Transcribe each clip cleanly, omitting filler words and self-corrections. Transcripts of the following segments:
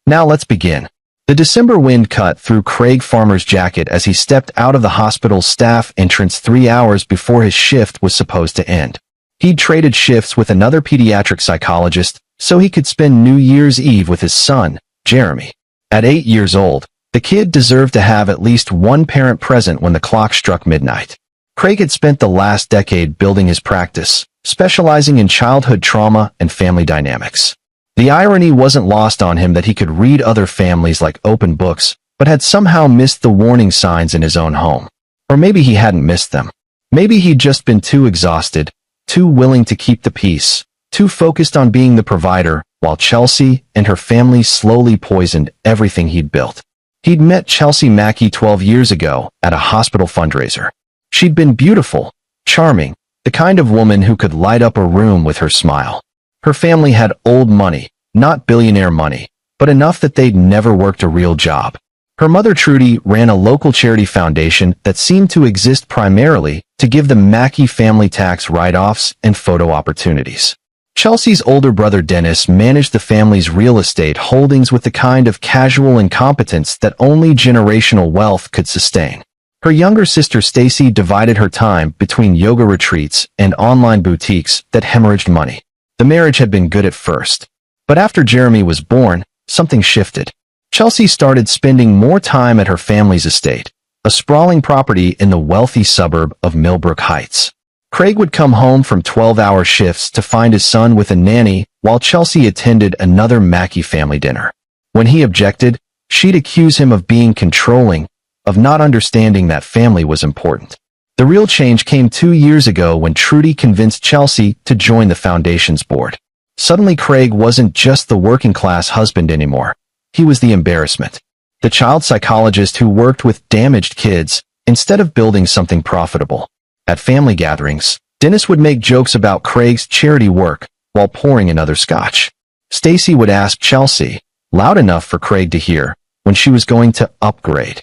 Now let's begin. The December wind cut through Craig Farmer's jacket as he stepped out of the hospital's staff entrance 3 hours before his shift was supposed to end. He'd traded shifts with another pediatric psychologist so he could spend New Year's Eve with his son, Jeremy. At 8 years old, the kid deserved to have at least one parent present when the clock struck midnight. Craig had spent the last decade building his practice, specializing in childhood trauma and family dynamics. The irony wasn't lost on him that he could read other families like open books, but had somehow missed the warning signs in his own home. Or maybe he hadn't missed them. Maybe he'd just been too exhausted, too willing to keep the peace, too focused on being the provider, while Chelsea and her family slowly poisoned everything he'd built. He'd met Chelsea Mackey 12 years ago at a hospital fundraiser. She'd been beautiful, charming, the kind of woman who could light up a room with her smile. Her family had old money, not billionaire money, but enough that they'd never worked a real job. Her mother Trudy ran a local charity foundation that seemed to exist primarily to give the Mackey family tax write-offs and photo opportunities. Chelsea's older brother Dennis managed the family's real estate holdings with the kind of casual incompetence that only generational wealth could sustain. Her younger sister Stacy divided her time between yoga retreats and online boutiques that hemorrhaged money. The marriage had been good at first, but after Jeremy was born, something shifted. Chelsea started spending more time at her family's estate, a sprawling property in the wealthy suburb of Millbrook Heights. Craig would come home from 12-hour shifts to find his son with a nanny while Chelsea attended another Mackey family dinner. When he objected, she'd accuse him of being controlling, of not understanding that family was important. The real change came 2 years ago when Trudy convinced Chelsea to join the foundation's board. Suddenly Craig wasn't just the working-class husband anymore. He was the embarrassment. The child psychologist who worked with damaged kids instead of building something profitable. At family gatherings, Dennis would make jokes about Craig's charity work while pouring another scotch. Stacy would ask Chelsea, loud enough for Craig to hear, when she was going to upgrade.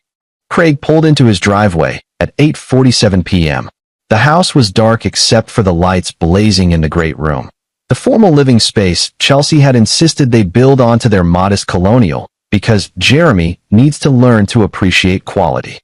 Craig pulled into his driveway at 8:47 p.m. The house was dark except for the lights blazing in the great room. The formal living space Chelsea had insisted they build onto their modest colonial because Jeremy needs to learn to appreciate quality.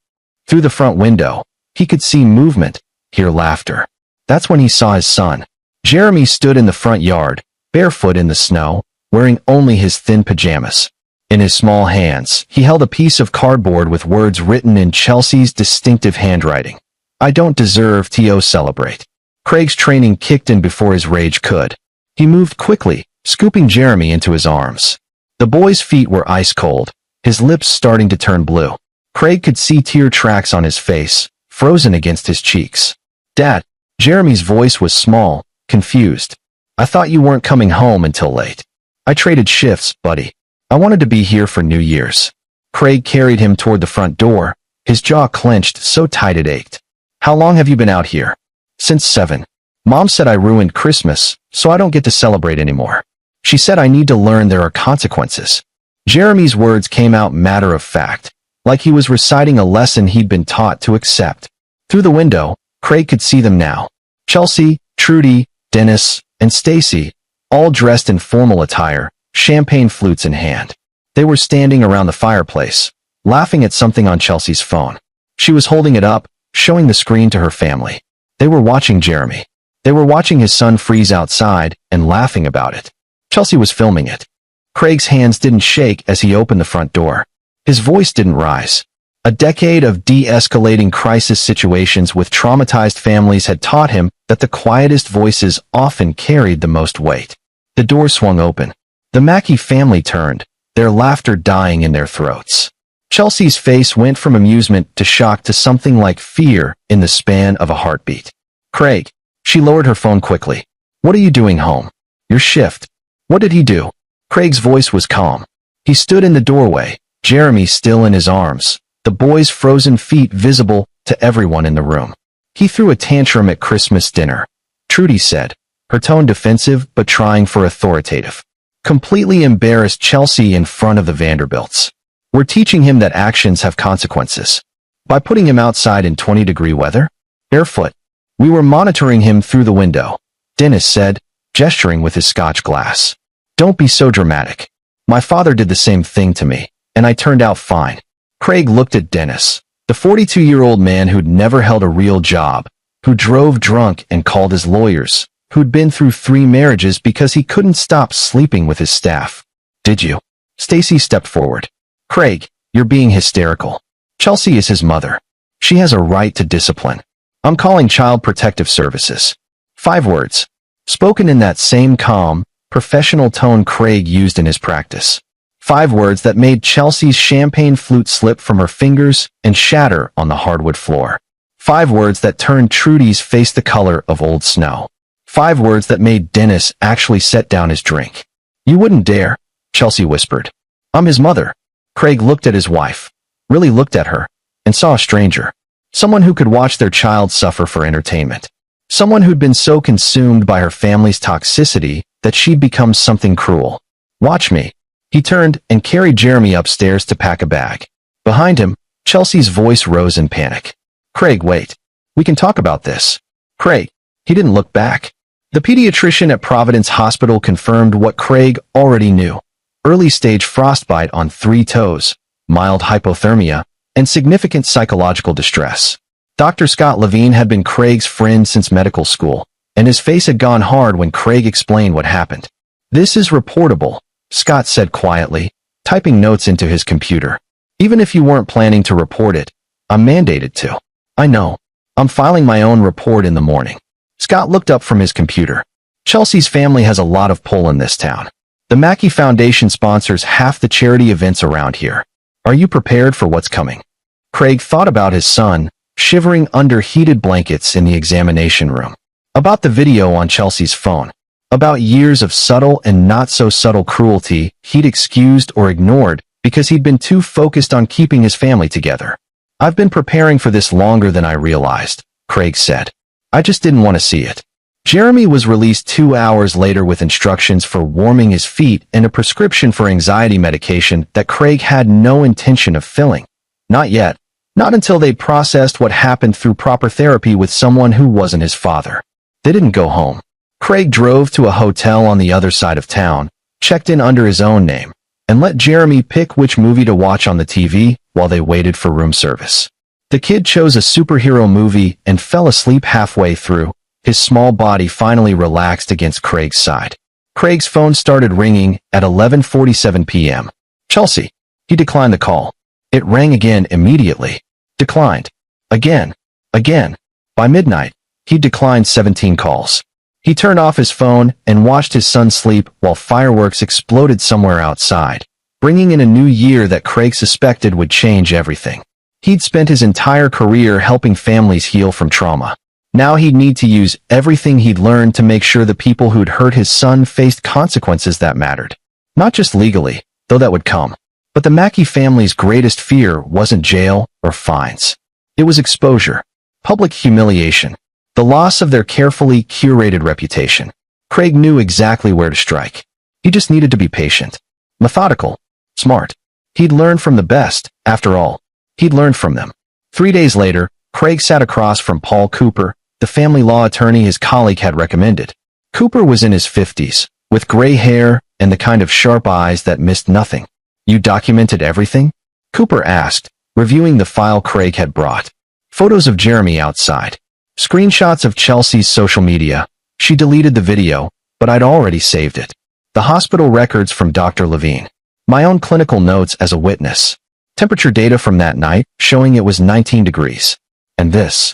Through the front window, he could see movement, hear laughter. That's when he saw his son. Jeremy stood in the front yard, barefoot in the snow, wearing only his thin pajamas. In his small hands, he held a piece of cardboard with words written in Chelsea's distinctive handwriting. I don't deserve to celebrate. Craig's training kicked in before his rage could. He moved quickly, scooping Jeremy into his arms. The boy's feet were ice cold, his lips starting to turn blue. Craig could see tear tracks on his face, frozen against his cheeks. Dad, Jeremy's voice was small, confused. I thought you weren't coming home until late. I traded shifts, buddy. I wanted to be here for New Year's. Craig carried him toward the front door, his jaw clenched so tight it ached. How long have you been out here? Since 7. Mom said I ruined Christmas, so I don't get to celebrate anymore. She said I need to learn there are consequences. Jeremy's words came out matter of fact, like he was reciting a lesson he'd been taught to accept. Through the window, Craig could see them now. Chelsea, Trudy, Dennis, and Stacy, all dressed in formal attire, champagne flutes in hand. They were standing around the fireplace, laughing at something on Chelsea's phone. She was holding it up, showing the screen to her family. They were watching Jeremy. They were watching his son freeze outside and laughing about it. Chelsea was filming it. Craig's hands didn't shake as he opened the front door. His voice didn't rise. A decade of de-escalating crisis situations with traumatized families had taught him that the quietest voices often carried the most weight. The door swung open. The Mackey family turned, their laughter dying in their throats. Chelsea's face went from amusement to shock to something like fear in the span of a heartbeat. Craig. She lowered her phone quickly. What are you doing home? Your shift. What did he do? Craig's voice was calm. He stood in the doorway, Jeremy still in his arms, the boy's frozen feet visible to everyone in the room. He threw a tantrum at Christmas dinner. Trudy said, her tone defensive but trying for authoritative. Completely embarrassed Chelsea in front of the Vanderbilts. We're teaching him that actions have consequences. By putting him outside in 20-degree weather? Barefoot. We were monitoring him through the window, Dennis said, gesturing with his scotch glass. Don't be so dramatic. My father did the same thing to me, and I turned out fine. Craig looked at Dennis, the 42-year-old man who'd never held a real job, who drove drunk and called his lawyers, who'd been through 3 marriages because he couldn't stop sleeping with his staff. Did you? Stacy stepped forward. Craig, you're being hysterical. Chelsea is his mother. She has a right to discipline. I'm calling Child Protective Services. 5 words. Spoken in that same calm, professional tone Craig used in his practice. 5 words that made Chelsea's champagne flute slip from her fingers and shatter on the hardwood floor. 5 words that turned Trudy's face the color of old snow. 5 words that made Dennis actually set down his drink. You wouldn't dare, Chelsea whispered. I'm his mother. Craig looked at his wife, really looked at her, and saw a stranger. Someone who could watch their child suffer for entertainment. Someone who'd been so consumed by her family's toxicity that she'd become something cruel. Watch me. He turned and carried Jeremy upstairs to pack a bag. Behind him, Chelsea's voice rose in panic. Craig, wait. We can talk about this. Craig. He didn't look back. The pediatrician at Providence Hospital confirmed what Craig already knew. Early-stage frostbite on 3 toes, mild hypothermia, and significant psychological distress. Dr. Scott Levine had been Craig's friend since medical school, and his face had gone hard when Craig explained what happened. This is reportable, Scott said quietly, typing notes into his computer. Even if you weren't planning to report it, I'm mandated to. I know. I'm filing my own report in the morning. Scott looked up from his computer. Chelsea's family has a lot of pull in this town. The Mackey Foundation sponsors half the charity events around here. Are you prepared for what's coming? Craig thought about his son, shivering under heated blankets in the examination room. About the video on Chelsea's phone. About years of subtle and not-so-subtle cruelty he'd excused or ignored because he'd been too focused on keeping his family together. I've been preparing for this longer than I realized, Craig said. I just didn't want to see it. Jeremy was released 2 hours later with instructions for warming his feet and a prescription for anxiety medication that Craig had no intention of filling. Not yet. Not until they processed what happened through proper therapy with someone who wasn't his father. They didn't go home. Craig drove to a hotel on the other side of town, checked in under his own name, and let Jeremy pick which movie to watch on the TV while they waited for room service. The kid chose a superhero movie and fell asleep halfway through. His small body finally relaxed against Craig's side. Craig's phone started ringing at 11:47 p.m. Chelsea. He declined the call. It rang again immediately. Declined. Again. Again. By midnight, he declined 17 calls. He turned off his phone and watched his son sleep while fireworks exploded somewhere outside, bringing in a new year that Craig suspected would change everything. He'd spent his entire career helping families heal from trauma. Now he'd need to use everything he'd learned to make sure the people who'd hurt his son faced consequences that mattered. Not just legally, though that would come. But the Mackey family's greatest fear wasn't jail or fines. It was exposure, public humiliation, the loss of their carefully curated reputation. Craig knew exactly where to strike. He just needed to be patient, methodical, smart. He'd learned from the best, after all. He'd learned from them. 3 days later, Craig sat across from Paul Cooper, the family law attorney his colleague had recommended. Cooper was in his 50s, with gray hair and the kind of sharp eyes that missed nothing. You documented everything? Cooper asked, reviewing the file Craig had brought. Photos of Jeremy outside. Screenshots of Chelsea's social media. She deleted the video, but I'd already saved it. The hospital records from Dr. Levine. My own clinical notes as a witness. Temperature data from that night showing it was 19 degrees. And this.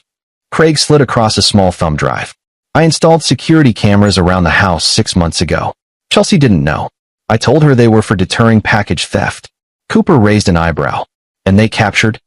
Craig slid across a small thumb drive. I installed security cameras around the house 6 months ago. Chelsea didn't know. I told her they were for deterring package theft. Cooper raised an eyebrow. And they captured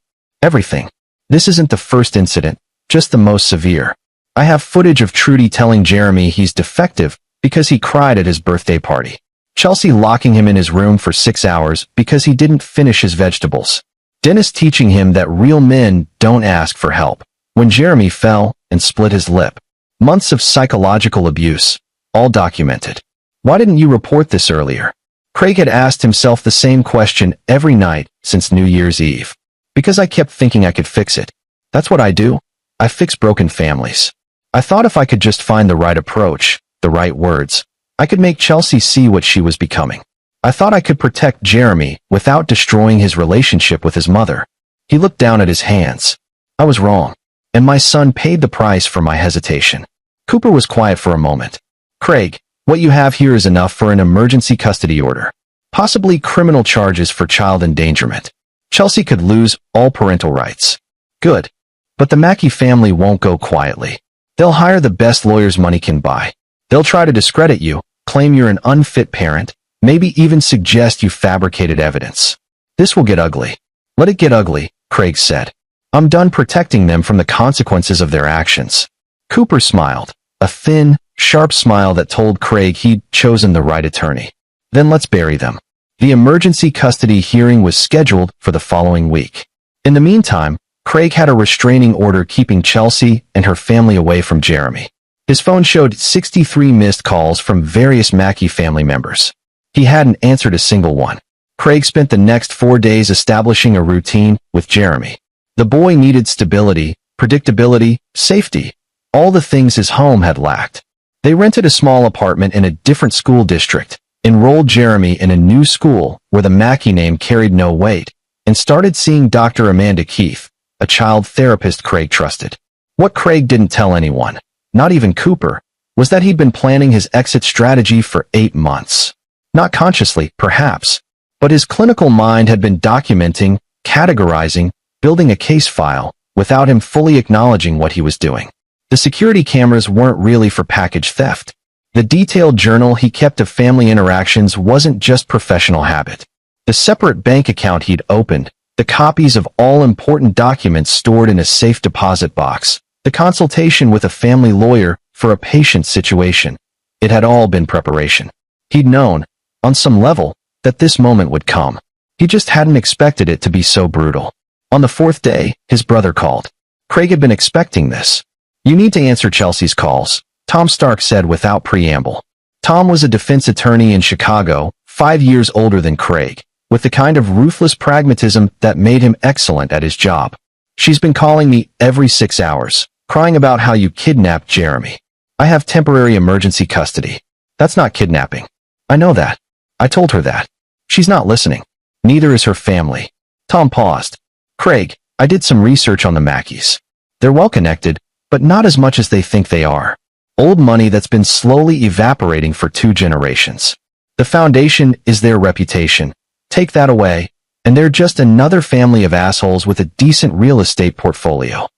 everything. This isn't the first incident, just the most severe. I have footage of Trudy telling Jeremy he's defective because he cried at his birthday party. Chelsea locking him in his room for 6 hours because he didn't finish his vegetables. Dennis teaching him that real men don't ask for help. When Jeremy fell and split his lip. Months of psychological abuse, all documented. Why didn't you report this earlier? Craig had asked himself the same question every night since New Year's Eve. Because I kept thinking I could fix it. That's what I do. I fix broken families. I thought if I could just find the right approach, the right words, I could make Chelsea see what she was becoming. I thought I could protect Jeremy without destroying his relationship with his mother. He looked down at his hands. I was wrong, and my son paid the price for my hesitation. Cooper was quiet for a moment. Craig, what you have here is enough for an emergency custody order. Possibly criminal charges for child endangerment. Chelsea could lose all parental rights. Good. But the Mackey family won't go quietly. They'll hire the best lawyers money can buy. They'll try to discredit you, claim you're an unfit parent, maybe even suggest you fabricated evidence. This will get ugly. Let it get ugly, Craig said. I'm done protecting them from the consequences of their actions. Cooper smiled, a thin, sharp smile that told Craig he'd chosen the right attorney. Then let's bury them. The emergency custody hearing was scheduled for the following week. In the meantime, Craig had a restraining order keeping Chelsea and her family away from Jeremy. His phone showed 63 missed calls from various Mackey family members. He hadn't answered a single one. Craig spent the next 4 days establishing a routine with Jeremy. The boy needed stability, predictability, safety, all the things his home had lacked. They rented a small apartment in a different school district, enrolled Jeremy in a new school where the Mackey name carried no weight, and started seeing Dr. Amanda Keith, a child therapist Craig trusted. What Craig didn't tell anyone, not even Cooper, was that he'd been planning his exit strategy for 8 months. Not consciously, perhaps, but his clinical mind had been documenting, categorizing, building a case file, without him fully acknowledging what he was doing. The security cameras weren't really for package theft. The detailed journal he kept of family interactions wasn't just professional habit. The separate bank account he'd opened, the copies of all important documents stored in a safe deposit box, the consultation with a family lawyer for a patient situation. It had all been preparation. He'd known, on some level, that this moment would come. He just hadn't expected it to be so brutal. On the 4th day, his brother called. Craig had been expecting this. You need to answer Chelsea's calls, Tom Stark said without preamble. Tom was a defense attorney in Chicago, 5 years older than Craig, with the kind of ruthless pragmatism that made him excellent at his job. She's been calling me every 6 hours, crying about how you kidnapped Jeremy. I have temporary emergency custody. That's not kidnapping. I know that. I told her that. She's not listening. Neither is her family. Tom paused. Craig, I did some research on the Mackeys. They're well connected, but not as much as they think they are. Old money that's been slowly evaporating for 2 generations. The foundation is their reputation. Take that away, and they're just another family of assholes with a decent real estate portfolio.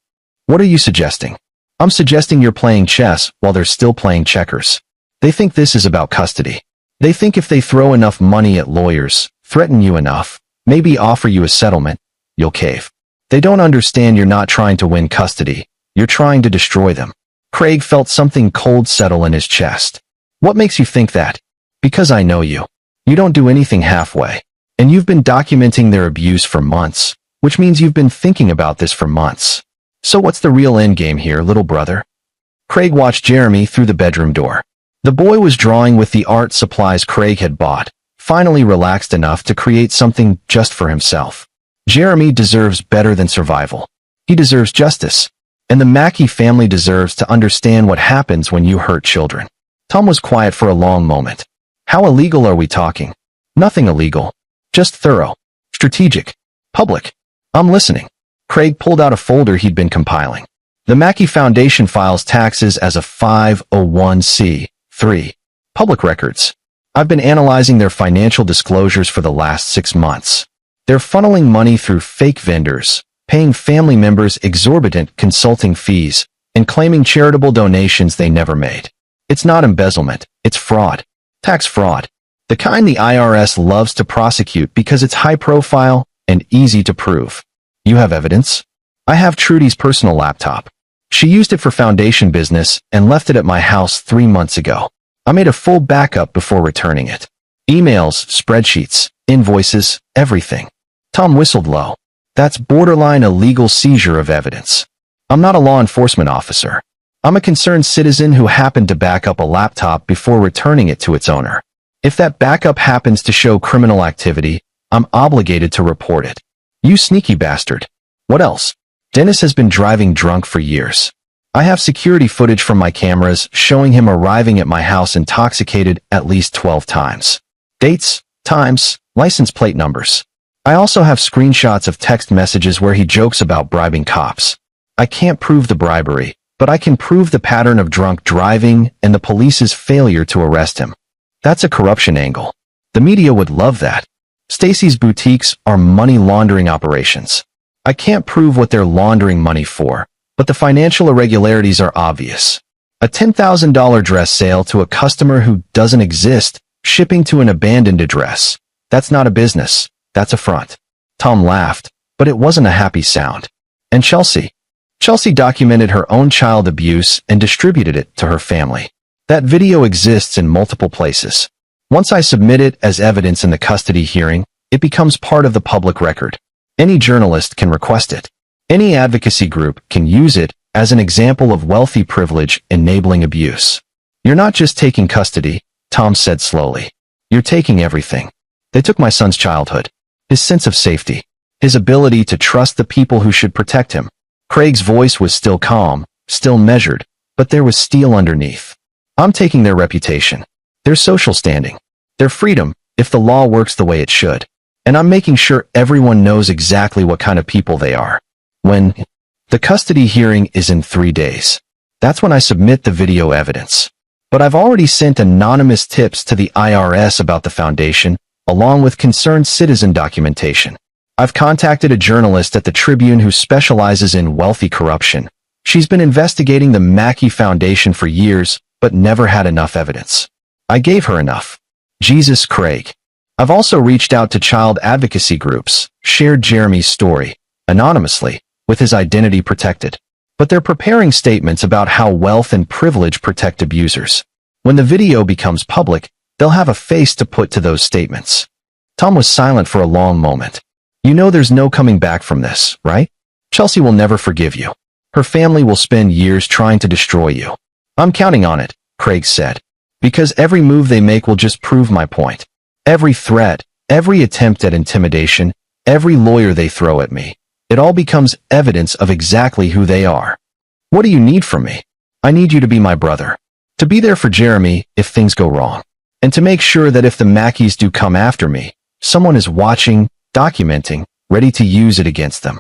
What are you suggesting? I'm suggesting you're playing chess while they're still playing checkers. They think this is about custody. They think if they throw enough money at lawyers, threaten you enough, maybe offer you a settlement, you'll cave. They don't understand you're not trying to win custody. You're trying to destroy them. Craig felt something cold settle in his chest. What makes you think that? Because I know you. You don't do anything halfway. And you've been documenting their abuse for months, which means you've been thinking about this for months. So what's the real endgame here, little brother? Craig watched Jeremy through the bedroom door. The boy was drawing with the art supplies Craig had bought, finally relaxed enough to create something just for himself. Jeremy deserves better than survival. He deserves justice. And the Mackey family deserves to understand what happens when you hurt children. Tom was quiet for a long moment. How illegal are we talking? Nothing illegal. Just thorough. Strategic. Public. I'm listening. Craig pulled out a folder he'd been compiling. The Mackey Foundation files taxes as a 501c3. Public records. I've been analyzing their financial disclosures for the last 6 months. They're funneling money through fake vendors, paying family members exorbitant consulting fees, and claiming charitable donations they never made. It's not embezzlement, it's fraud. Tax fraud. The kind the IRS loves to prosecute because it's high profile and easy to prove. You have evidence? I have Trudy's personal laptop. She used it for foundation business and left it at my house 3 months ago. I made a full backup before returning it. Emails, spreadsheets, invoices, everything. Tom whistled low. That's borderline illegal seizure of evidence. I'm not a law enforcement officer. I'm a concerned citizen who happened to back up a laptop before returning it to its owner. If that backup happens to show criminal activity, I'm obligated to report it. You sneaky bastard. What else? Dennis has been driving drunk for years. I have security footage from my cameras showing him arriving at my house intoxicated at least 12 times. Dates, times, license plate numbers. I also have screenshots of text messages where he jokes about bribing cops. I can't prove the bribery, but I can prove the pattern of drunk driving and the police's failure to arrest him. That's a corruption angle. The media would love that. Stacy's boutiques are money laundering operations. I can't prove what they're laundering money for, but the financial irregularities are obvious. A $10,000 dress sale to a customer who doesn't exist, shipping to an abandoned address. That's not a business. That's a front. Tom laughed, but it wasn't a happy sound. And Chelsea? Chelsea documented her own child abuse and distributed it to her family. That video exists in multiple places. Once I submit it as evidence in the custody hearing, it becomes part of the public record. Any journalist can request it. Any advocacy group can use it as an example of wealthy privilege enabling abuse. You're not just taking custody, Tom said slowly. You're taking everything. They took my son's childhood, his sense of safety, his ability to trust the people who should protect him. Craig's voice was still calm, still measured, but there was steel underneath. I'm taking their reputation, their social standing, their freedom, if the law works the way it should. And I'm making sure everyone knows exactly what kind of people they are. When the custody hearing is in 3 days, that's when I submit the video evidence. But I've already sent anonymous tips to the IRS about the foundation, along with concerned citizen documentation. I've contacted a journalist at the Tribune who specializes in wealthy corruption. She's been investigating the Mackey Foundation for years, but never had enough evidence. I gave her enough. Jesus, Craig. I've also reached out to child advocacy groups, shared Jeremy's story, anonymously, with his identity protected. But they're preparing statements about how wealth and privilege protect abusers. When the video becomes public, they'll have a face to put to those statements. Tom was silent for a long moment. You know there's no coming back from this, right? Chelsea will never forgive you. Her family will spend years trying to destroy you. I'm counting on it, Craig said. Because every move they make will just prove my point. Every threat, every attempt at intimidation, every lawyer they throw at me. It all becomes evidence of exactly who they are. What do you need from me? I need you to be my brother. To be there for Jeremy if things go wrong. And to make sure that if the Mackeys do come after me, someone is watching, documenting, ready to use it against them.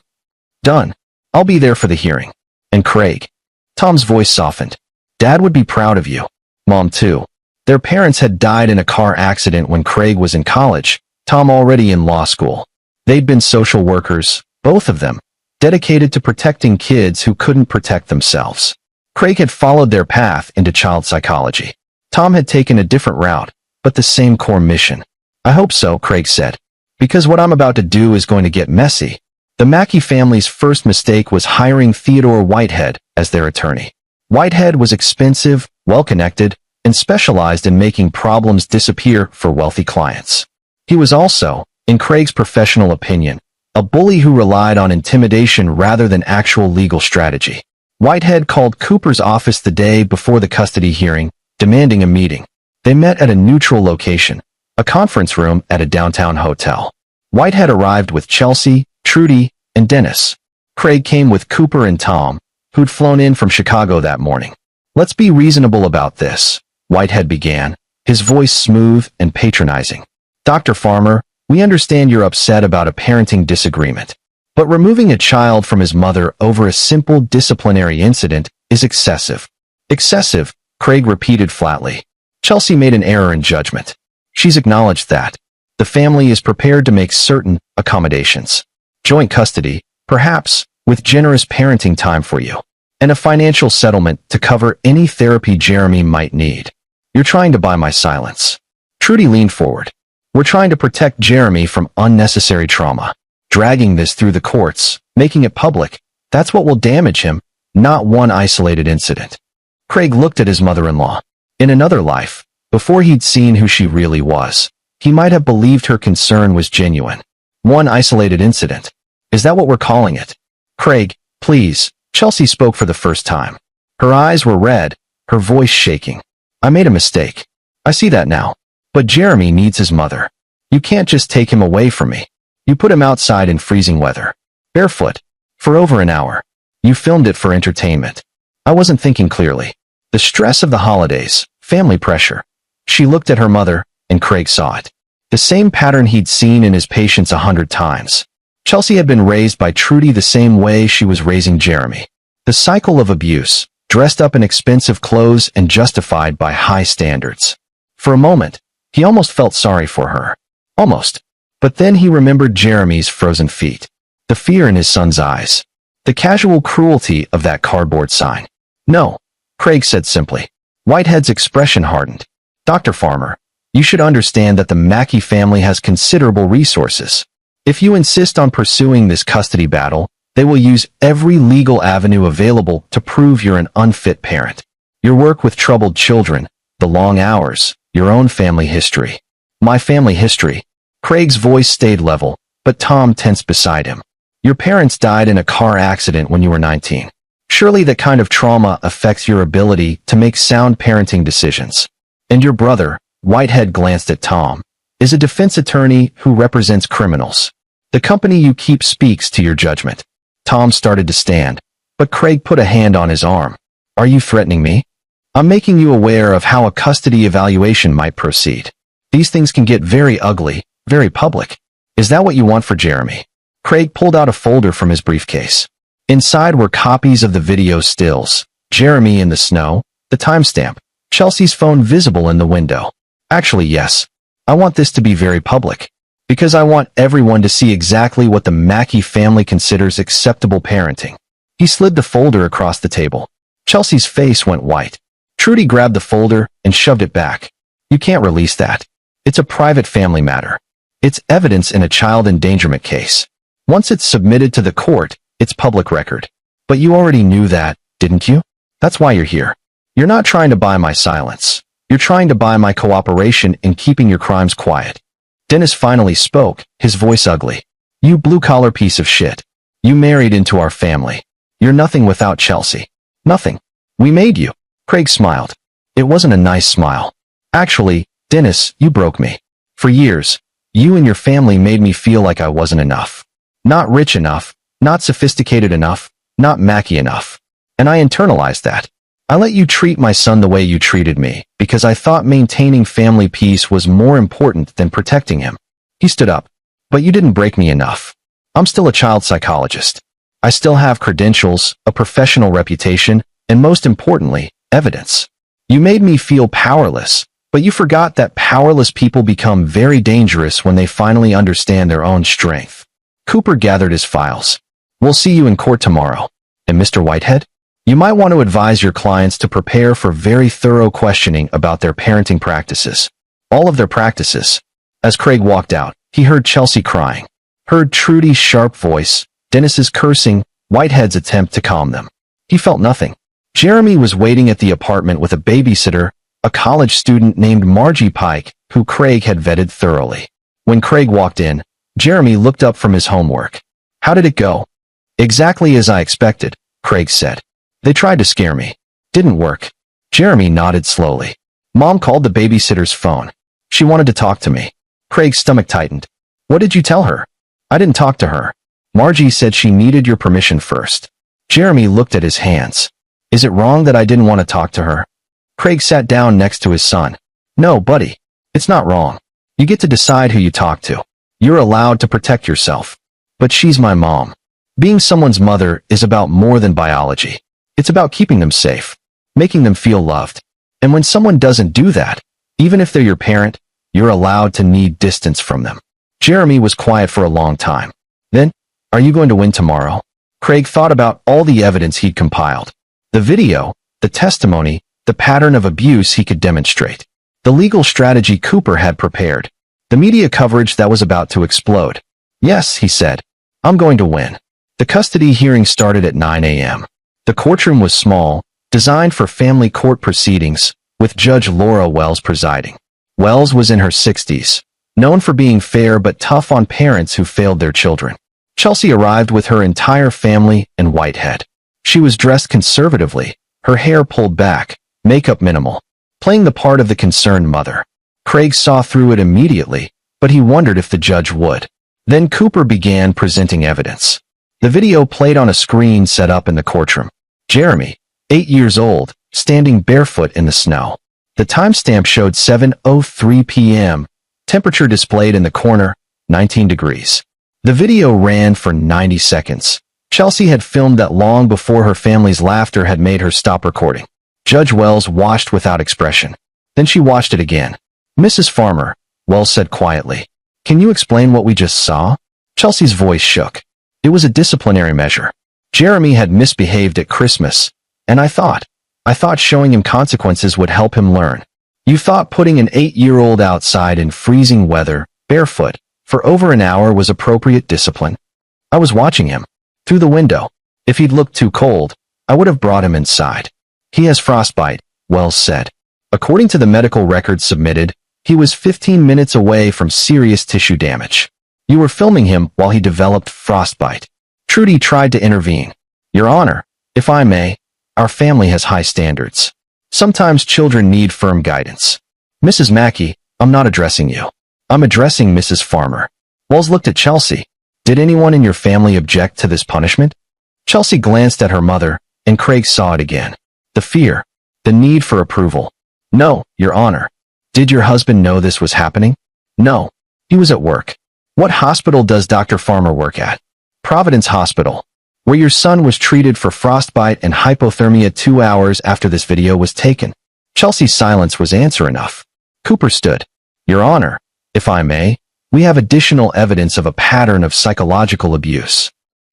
Done. I'll be there for the hearing. And Craig. Tom's voice softened. Dad would be proud of you. Mom too. Their parents had died in a car accident when Craig was in college, Tom already in law school. They'd been social workers, both of them, dedicated to protecting kids who couldn't protect themselves. Craig had followed their path into child psychology. Tom had taken a different route, but the same core mission. I hope so, Craig said. Because what I'm about to do is going to get messy. The Mackey family's first mistake was hiring Theodore Whitehead as their attorney. Whitehead was expensive, well-connected, and specialized in making problems disappear for wealthy clients. He was also, in Craig's professional opinion, a bully who relied on intimidation rather than actual legal strategy. Whitehead called Cooper's office the day before the custody hearing, demanding a meeting. They met at a neutral location, a conference room at a downtown hotel. Whitehead arrived with Chelsea, Trudy, and Dennis. Craig came with Cooper and Tom, who'd flown in from Chicago that morning. Let's be reasonable about this, Whitehead began, his voice smooth and patronizing. Dr. Farmer, we understand you're upset about a parenting disagreement. But removing a child from his mother over a simple disciplinary incident is excessive. Excessive, Craig repeated flatly. Chelsea made an error in judgment. She's acknowledged that. The family is prepared to make certain accommodations. Joint custody, perhaps, with generous parenting time for you. And a financial settlement to cover any therapy Jeremy might need. You're trying to buy my silence. Trudy leaned forward. We're trying to protect Jeremy from unnecessary trauma. Dragging this through the courts, making it public, that's what will damage him, not one isolated incident. Craig looked at his mother-in-law. In another life, before he'd seen who she really was, he might have believed her concern was genuine. One isolated incident. Is that what we're calling it? Craig, please, Chelsea spoke for the first time. Her eyes were red, her voice shaking. I made a mistake. I see that now. But Jeremy needs his mother. You can't just take him away from me. You put him outside in freezing weather. Barefoot. For over an hour. You filmed it for entertainment. I wasn't thinking clearly. The stress of the holidays, family pressure. She looked at her mother, and Craig saw it. The same pattern he'd seen in his patients 100 times. Chelsea had been raised by Trudy the same way she was raising Jeremy. The cycle of abuse, dressed up in expensive clothes and justified by high standards. For a moment, he almost felt sorry for her. Almost. But then he remembered Jeremy's frozen feet. The fear in his son's eyes. The casual cruelty of that cardboard sign. No, Craig said simply. Whitehead's expression hardened. Dr. Farmer, you should understand that the Mackey family has considerable resources. If you insist on pursuing this custody battle, they will use every legal avenue available to prove you're an unfit parent. Your work with troubled children, the long hours, your own family history. My family history. Craig's voice stayed level, but Tom tensed beside him. Your parents died in a car accident when you were 19. Surely that kind of trauma affects your ability to make sound parenting decisions. And your brother, Whitehead glanced at Tom, is a defense attorney who represents criminals. The company you keep speaks to your judgment. Tom started to stand, but Craig put a hand on his arm. Are you threatening me? I'm making you aware of how a custody evaluation might proceed. These things can get very ugly, very public. Is that what you want for Jeremy? Craig pulled out a folder from his briefcase. Inside were copies of the video stills, Jeremy in the snow, the timestamp, Chelsea's phone visible in the window. Actually, yes. I want this to be very public. Because I want everyone to see exactly what the Mackey family considers acceptable parenting. He slid the folder across the table. Chelsea's face went white. Trudy grabbed the folder and shoved it back. You can't release that. It's a private family matter. It's evidence in a child endangerment case. Once it's submitted to the court, it's public record. But you already knew that, didn't you? That's why you're here. You're not trying to buy my silence. You're trying to buy my cooperation in keeping your crimes quiet. Dennis finally spoke, his voice ugly. You blue-collar piece of shit. You married into our family. You're nothing without Chelsea. Nothing. We made you. Craig smiled. It wasn't a nice smile. Actually, Dennis, you broke me. For years, you and your family made me feel like I wasn't enough. Not rich enough, not sophisticated enough, not Mackey enough. And I internalized that. I let you treat my son the way you treated me, because I thought maintaining family peace was more important than protecting him. He stood up. But you didn't break me enough. I'm still a child psychologist. I still have credentials, a professional reputation, and most importantly, evidence. You made me feel powerless, but you forgot that powerless people become very dangerous when they finally understand their own strength. Cooper gathered his files. We'll see you in court tomorrow. And Mr. Whitehead? You might want to advise your clients to prepare for very thorough questioning about their parenting practices. All of their practices. As Craig walked out, he heard Chelsea crying. Heard Trudy's sharp voice, Dennis's cursing, Whitehead's attempt to calm them. He felt nothing. Jeremy was waiting at the apartment with a babysitter, a college student named Margie Pike, who Craig had vetted thoroughly. When Craig walked in, Jeremy looked up from his homework. How did it go? Exactly as I expected, Craig said. They tried to scare me. Didn't work. Jeremy nodded slowly. Mom called the babysitter's phone. She wanted to talk to me. Craig's stomach tightened. What did you tell her? I didn't talk to her. Margie said she needed your permission first. Jeremy looked at his hands. Is it wrong that I didn't want to talk to her? Craig sat down next to his son. No, buddy. It's not wrong. You get to decide who you talk to. You're allowed to protect yourself. But she's my mom. Being someone's mother is about more than biology. It's about keeping them safe, making them feel loved. And when someone doesn't do that, even if they're your parent, you're allowed to need distance from them. Jeremy was quiet for a long time. Then, are you going to win tomorrow? Craig thought about all the evidence he'd compiled. The video, the testimony, the pattern of abuse he could demonstrate. The legal strategy Cooper had prepared. The media coverage that was about to explode. Yes, he said. I'm going to win. The custody hearing started at 9 a.m. The courtroom was small, designed for family court proceedings, with Judge Laura Wells presiding. Wells was in her 60s, known for being fair but tough on parents who failed their children. Chelsea arrived with her entire family and Whitehead. She was dressed conservatively, her hair pulled back, makeup minimal, playing the part of the concerned mother. Craig saw through it immediately, but he wondered if the judge would. Then Cooper began presenting evidence. The video played on a screen set up in the courtroom. Jeremy, 8 years old, standing barefoot in the snow. The timestamp showed 7:03 p.m., Temperature displayed in the corner, 19 degrees. The video ran for 90 seconds. Chelsea had filmed that long before her family's laughter had made her stop recording. Judge Wells watched without expression. Then she watched it again. "Mrs. Farmer," Wells said quietly, "can you explain what we just saw?" Chelsea's voice shook. "It was a disciplinary measure. Jeremy had misbehaved at Christmas, and I thought showing him consequences would help him learn. You thought putting an 8-year-old outside in freezing weather, barefoot, for over an hour was appropriate discipline? I was watching him. Through the window. If he'd looked too cold, I would have brought him inside. He has frostbite," Wells said. "According to the medical records submitted, he was 15 minutes away from serious tissue damage. You were filming him while he developed frostbite." Trudy tried to intervene. "Your Honor, if I may, our family has high standards. Sometimes children need firm guidance." "Mrs. Mackey, I'm not addressing you. I'm addressing Mrs. Farmer." Wells looked at Chelsea. "Did anyone in your family object to this punishment?" Chelsea glanced at her mother, and Craig saw it again. The fear. The need for approval. "No, Your Honor." "Did your husband know this was happening?" "No. He was at work." "What hospital does Dr. Farmer work at?" "Providence Hospital, where your son was treated for frostbite and hypothermia 2 hours after this video was taken." Chelsea's silence was answer enough. Cooper stood. "Your Honor, if I may, we have additional evidence of a pattern of psychological abuse."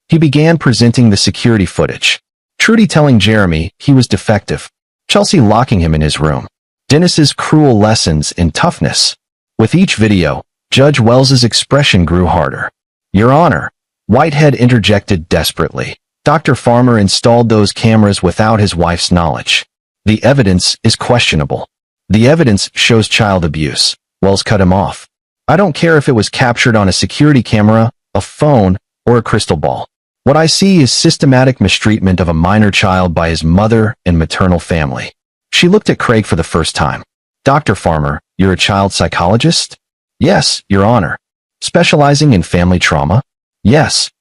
He began presenting the security footage. Trudy telling Jeremy he was defective. Chelsea locking him in his room. Dennis's cruel lessons in toughness. With each video, Judge Wells's expression grew harder. "Your Honor," Whitehead interjected desperately. "Dr. Farmer installed those cameras without his wife's knowledge. The evidence is questionable. The evidence shows child abuse." Wells cut him off. "I don't care if it was captured on a security camera, a phone, or a crystal ball. What I see is systematic mistreatment of a minor child by his mother and maternal family." She looked at Craig for the first time. "Dr. Farmer, you're a child psychologist?" "Yes, Your Honor." "Specializing in family trauma?" "Yes."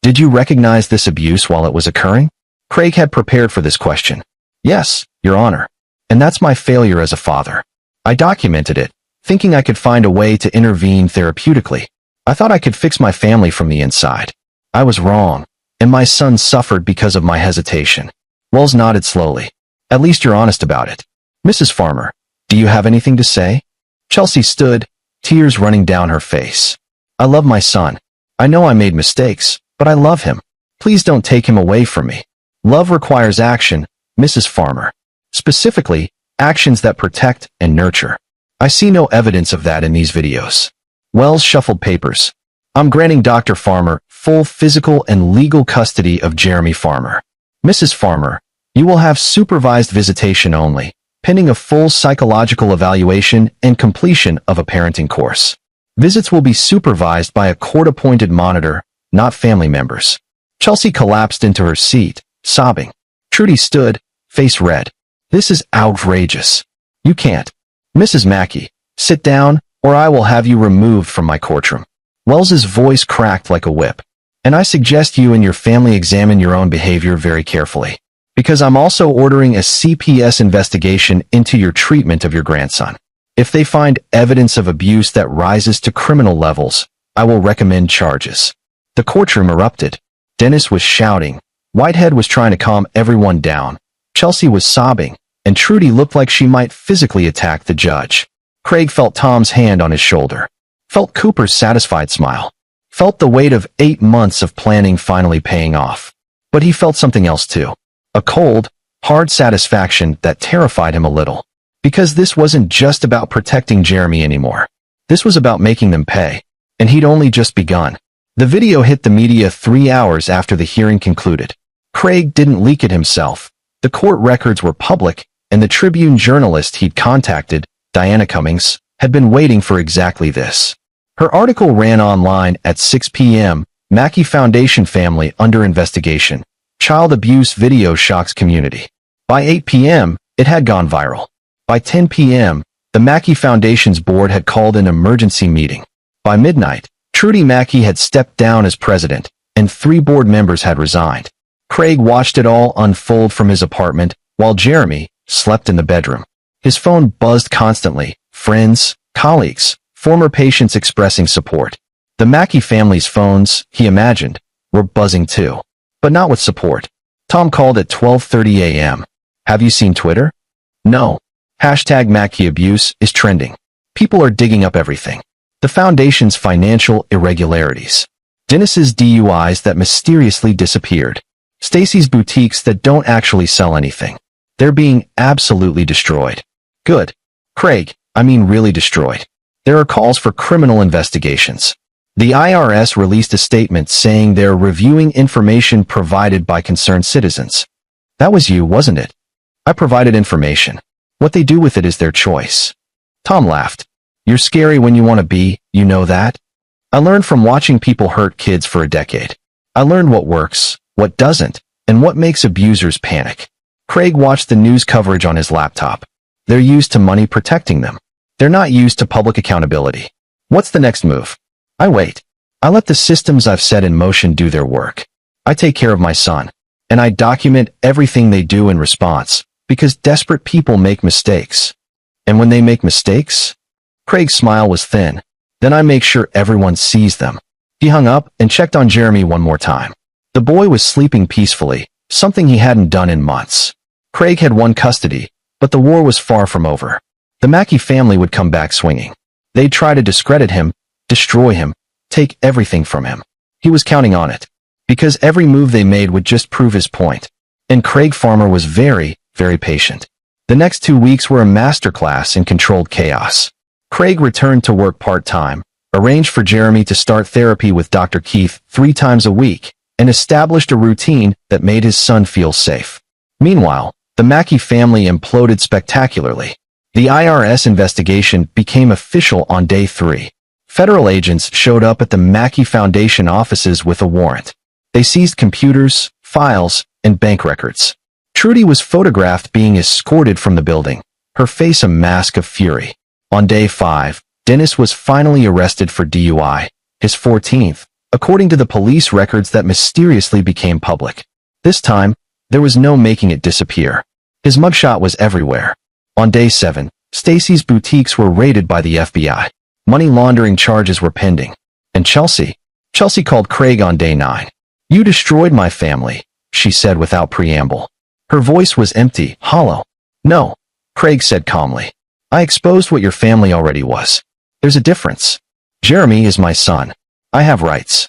"Did you recognize this abuse while it was occurring?" Craig had prepared for this question. "Yes, Your Honor. And that's my failure as a father. I documented it, thinking I could find a way to intervene therapeutically. I thought I could fix my family from the inside. I was wrong, and my son suffered because of my hesitation." Wells nodded slowly. "At least you're honest about it. Mrs. Farmer, do you have anything to say?" Chelsea stood, tears running down her face. "I love my son. I know I made mistakes, but I love him. Please don't take him away from me. Love requires action, Mrs. Farmer. Specifically, actions that protect and nurture. I see no evidence of that in these videos." Wells shuffled papers. "I'm granting Dr. Farmer full physical and legal custody of Jeremy Farmer. Mrs. Farmer, you will have supervised visitation only, pending a full psychological evaluation and completion of a parenting course. Visits will be supervised by a court-appointed monitor, not family members." Chelsea collapsed into her seat, sobbing. Trudy stood, face red. "This is outrageous. You can't. Mrs. Mackey, sit down, or I will have you removed from my courtroom." Wells's voice cracked like a whip. "And I suggest you and your family examine your own behavior very carefully, because I'm also ordering a CPS investigation into your treatment of your grandson. If they find evidence of abuse that rises to criminal levels, I will recommend charges." The courtroom erupted. Dennis was shouting. Whitehead was trying to calm everyone down. Chelsea was sobbing, and Trudy looked like she might physically attack the judge. Craig felt Tom's hand on his shoulder. Felt Cooper's satisfied smile. Felt the weight of 8 months of planning finally paying off. But he felt something else too. A cold, hard satisfaction that terrified him a little. Because this wasn't just about protecting Jeremy anymore. This was about making them pay. And he'd only just begun. The video hit the media 3 hours after the hearing concluded. Craig didn't leak it himself. The court records were public, and the Tribune journalist he'd contacted, Diana Cummings, had been waiting for exactly this. Her article ran online at 6 p.m., Mackey Foundation family under investigation. Child abuse video shocks community. By 8 p.m., it had gone viral. By 10 p.m., the Mackey Foundation's board had called an emergency meeting. By midnight, Trudy Mackey had stepped down as president, and 3 board members had resigned. Craig watched it all unfold from his apartment, while Jeremy slept in the bedroom. His phone buzzed constantly. Friends, colleagues, former patients expressing support. The Mackey family's phones, he imagined, were buzzing too. But not with support. Tom called at 12:30 a.m. Have you seen Twitter? No. Hashtag Mackey abuse is trending. People are digging up everything. The foundation's financial irregularities. Dennis's DUIs that mysteriously disappeared. Stacy's boutiques that don't actually sell anything. They're being absolutely destroyed. Good. Craig, I mean really destroyed. There are calls for criminal investigations. The IRS released a statement saying they're reviewing information provided by concerned citizens. That was you, wasn't it? I provided information. What they do with it is their choice. Tom laughed. You're scary when you want to be, you know that? I learned from watching people hurt kids for a decade. I learned what works, what doesn't, and what makes abusers panic. Craig watched the news coverage on his laptop. They're used to money protecting them. They're not used to public accountability. What's the next move? I wait. I let the systems I've set in motion do their work. I take care of my son, and I document everything they do in response, because desperate people make mistakes. And when they make mistakes? Craig's smile was thin. Then I make sure everyone sees them. He hung up and checked on Jeremy one more time. The boy was sleeping peacefully, something he hadn't done in months. Craig had won custody, but the war was far from over. The Mackey family would come back swinging. They'd try to discredit him, destroy him, take everything from him. He was counting on it, because every move they made would just prove his point. And Craig Farmer was very, very patient. The next 2 weeks were a masterclass in controlled chaos. Craig returned to work part-time, arranged for Jeremy to start therapy with Dr. Keith 3 times a week, and established a routine that made his son feel safe. Meanwhile, the Mackey family imploded spectacularly. The IRS investigation became official on day 3. Federal agents showed up at the Mackey Foundation offices with a warrant. They seized computers, files, and bank records. Trudy was photographed being escorted from the building, her face a mask of fury. On day 5, Dennis was finally arrested for DUI, his 14th, according to the police records that mysteriously became public. This time, there was no making it disappear. His mugshot was everywhere. On day 7, Stacy's boutiques were raided by the FBI. Money laundering charges were pending. And Chelsea called Craig on day 9. You destroyed my family, she said without preamble. Her voice was empty, hollow. No, Craig said calmly. I exposed what your family already was. There's a difference. Jeremy is my son. I have rights.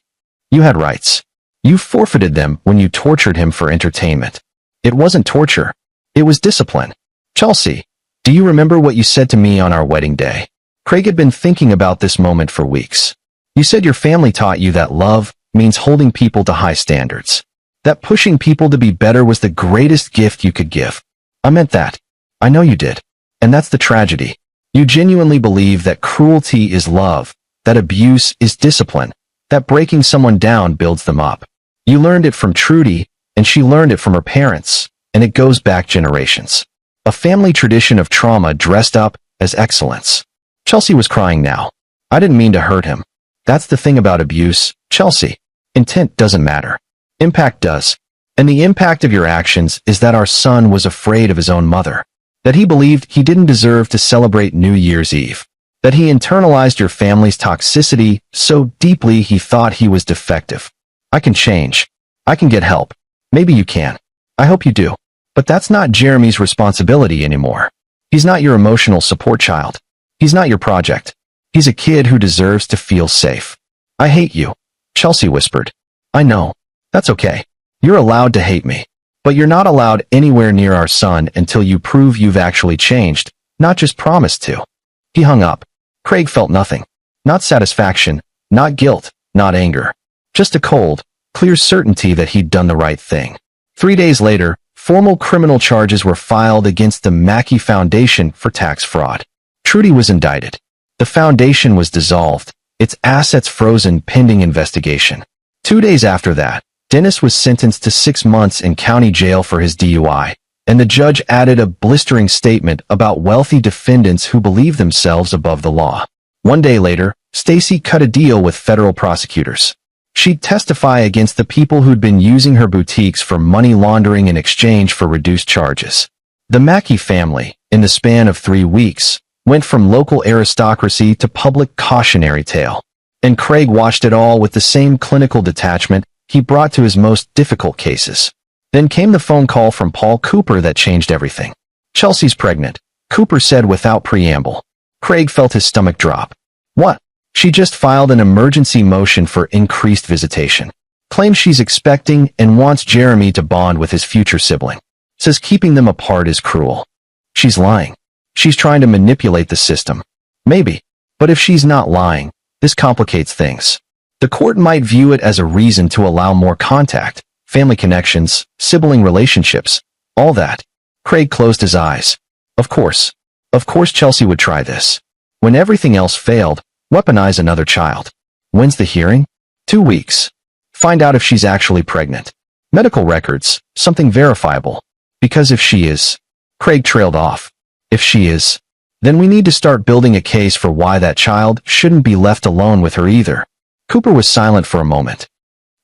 You had rights. You forfeited them when you tortured him for entertainment. It wasn't torture. It was discipline. Chelsea, do you remember what you said to me on our wedding day? Craig had been thinking about this moment for weeks. You said your family taught you that love means holding people to high standards. That pushing people to be better was the greatest gift you could give. I meant that. I know you did. And that's the tragedy. You genuinely believe that cruelty is love, that abuse is discipline, that breaking someone down builds them up. You learned it from Trudy, and she learned it from her parents, and it goes back generations. A family tradition of trauma dressed up as excellence. Chelsea was crying now. I didn't mean to hurt him. That's the thing about abuse, Chelsea. Intent doesn't matter. Impact does. And the impact of your actions is that our son was afraid of his own mother. That he believed he didn't deserve to celebrate New Year's Eve. That he internalized your family's toxicity so deeply he thought he was defective. I can change. I can get help. Maybe you can. I hope you do. But that's not Jeremy's responsibility anymore. He's not your emotional support child. He's not your project. He's a kid who deserves to feel safe. I hate you, Chelsea whispered. I know. That's okay. You're allowed to hate me. But you're not allowed anywhere near our son until you prove you've actually changed, not just promised to. He hung up. Craig felt nothing. Not satisfaction, not guilt, not anger. Just a cold, clear certainty that he'd done the right thing. 3 days later, formal criminal charges were filed against the Mackey Foundation for tax fraud. Trudy was indicted. The foundation was dissolved, its assets frozen pending investigation. 2 days after that, Dennis was sentenced to 6 months in county jail for his DUI, and the judge added a blistering statement about wealthy defendants who believe themselves above the law. 1 day later, Stacy cut a deal with federal prosecutors. She'd testify against the people who'd been using her boutiques for money laundering in exchange for reduced charges. The Mackey family, in the span of 3 weeks, went from local aristocracy to public cautionary tale. And Craig watched it all with the same clinical detachment he brought to his most difficult cases. Then came the phone call from Paul Cooper that changed everything. "Chelsea's pregnant," Cooper said without preamble. Craig felt his stomach drop. "What?" "She just filed an emergency motion for increased visitation. Claims she's expecting and wants Jeremy to bond with his future sibling. Says keeping them apart is cruel." "She's lying. She's trying to manipulate the system." "Maybe. But if she's not lying, this complicates things. The court might view it as a reason to allow more contact, family connections, sibling relationships, all that." Craig closed his eyes. Of course Chelsea would try this. When everything else failed, weaponize another child. When's the hearing? 2 weeks. Find out if she's actually pregnant. Medical records, something verifiable. Because if she is... Craig trailed off. If she is... Then we need to start building a case for why that child shouldn't be left alone with her either. Cooper was silent for a moment.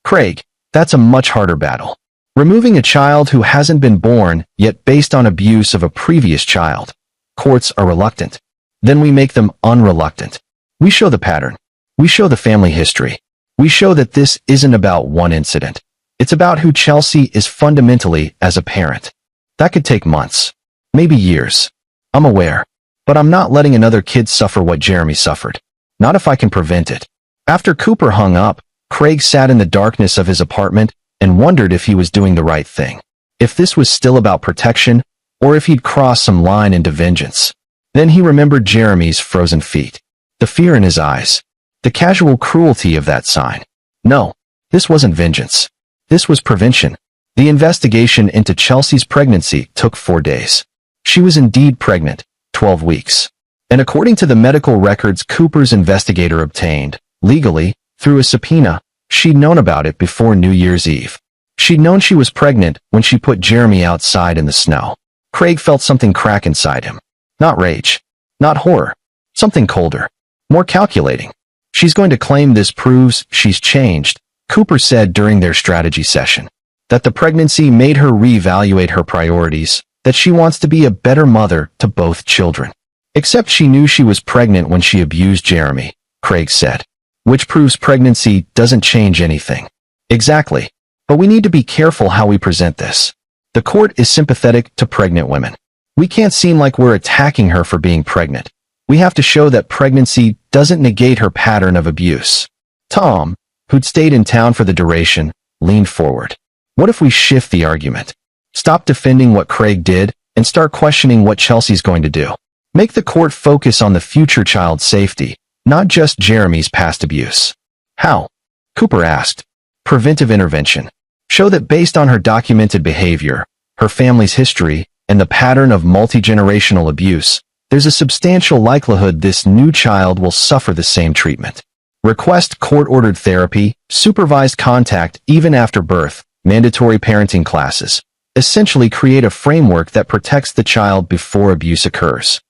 "Craig, that's a much harder battle. Removing a child who hasn't been born, yet based on abuse of a previous child. Courts are reluctant. Then we make them unreluctant. We show the pattern. We show the family history. We show that this isn't about one incident. It's about who Chelsea is fundamentally as a parent. That could take months. Maybe years. I'm aware. But I'm not letting another kid suffer what Jeremy suffered. Not if I can prevent it." After Cooper hung up, Craig sat in the darkness of his apartment and wondered if he was doing the right thing. If this was still about protection, or if he'd crossed some line into vengeance. Then he remembered Jeremy's frozen feet. The fear in his eyes. The casual cruelty of that sign. No, this wasn't vengeance. This was prevention. The investigation into Chelsea's pregnancy took 4 days. She was indeed pregnant, 12 weeks. And according to the medical records Cooper's investigator obtained, legally, through a subpoena, she'd known about it before New Year's Eve. She'd known she was pregnant when she put Jeremy outside in the snow. Craig felt something crack inside him. Not rage. Not horror. Something colder. More calculating. "She's going to claim this proves she's changed," Cooper said during their strategy session. "That the pregnancy made her reevaluate her priorities, that she wants to be a better mother to both children. Except she knew she was pregnant when she abused Jeremy," Craig said. "Which proves pregnancy doesn't change anything." "Exactly. But we need to be careful how we present this. The court is sympathetic to pregnant women. We can't seem like we're attacking her for being pregnant. We have to show that pregnancy doesn't negate her pattern of abuse." Tom, who'd stayed in town for the duration, leaned forward. "What if we shift the argument? Stop defending what Craig did and start questioning what Chelsea's going to do. Make the court focus on the future child's safety, not just Jeremy's past abuse." "How?" Cooper asked. "Preventive intervention. Show that based on her documented behavior, her family's history, and the pattern of multi-generational abuse, there's a substantial likelihood this new child will suffer the same treatment. Request court-ordered therapy, supervised contact even after birth, mandatory parenting classes. Essentially create a framework that protects the child before abuse occurs."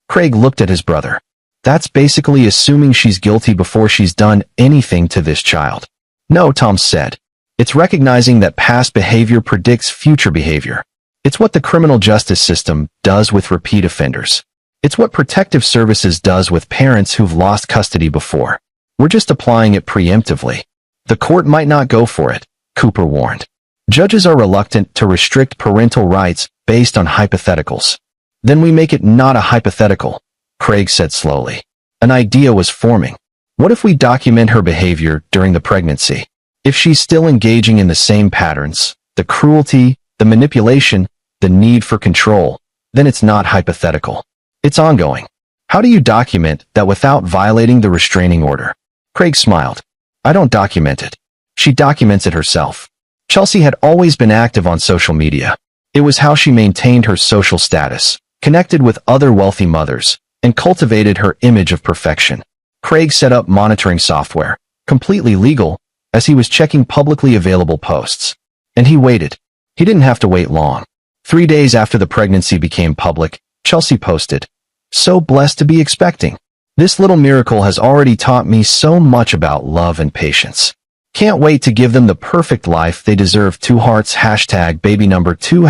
Craig looked at his brother. "That's basically assuming she's guilty before she's done anything to this child." "No," Tom said. "It's recognizing that past behavior predicts future behavior. It's what the criminal justice system does with repeat offenders. It's what protective services does with parents who've lost custody before. We're just applying it preemptively." "The court might not go for it," Cooper warned. "Judges are reluctant to restrict parental rights based on hypotheticals." "Then we make it not a hypothetical," Craig said slowly. An idea was forming. What if we document her behavior during the pregnancy? If she's still engaging in the same patterns, the cruelty, the manipulation, the need for control, then it's not hypothetical. It's ongoing. How do you document that without violating the restraining order? Craig smiled. "I don't document it. She documents it herself." Chelsea had always been active on social media. It was how she maintained her social status, connected with other wealthy mothers, and cultivated her image of perfection. Craig set up monitoring software, completely legal, as he was checking publicly available posts. And he waited. He didn't have to wait long. 3 days after the pregnancy became public, Chelsea posted, "So blessed to be expecting. This little miracle has already taught me so much about love and patience. Can't wait to give them the perfect life they deserve. 2 hearts, #baby number 2,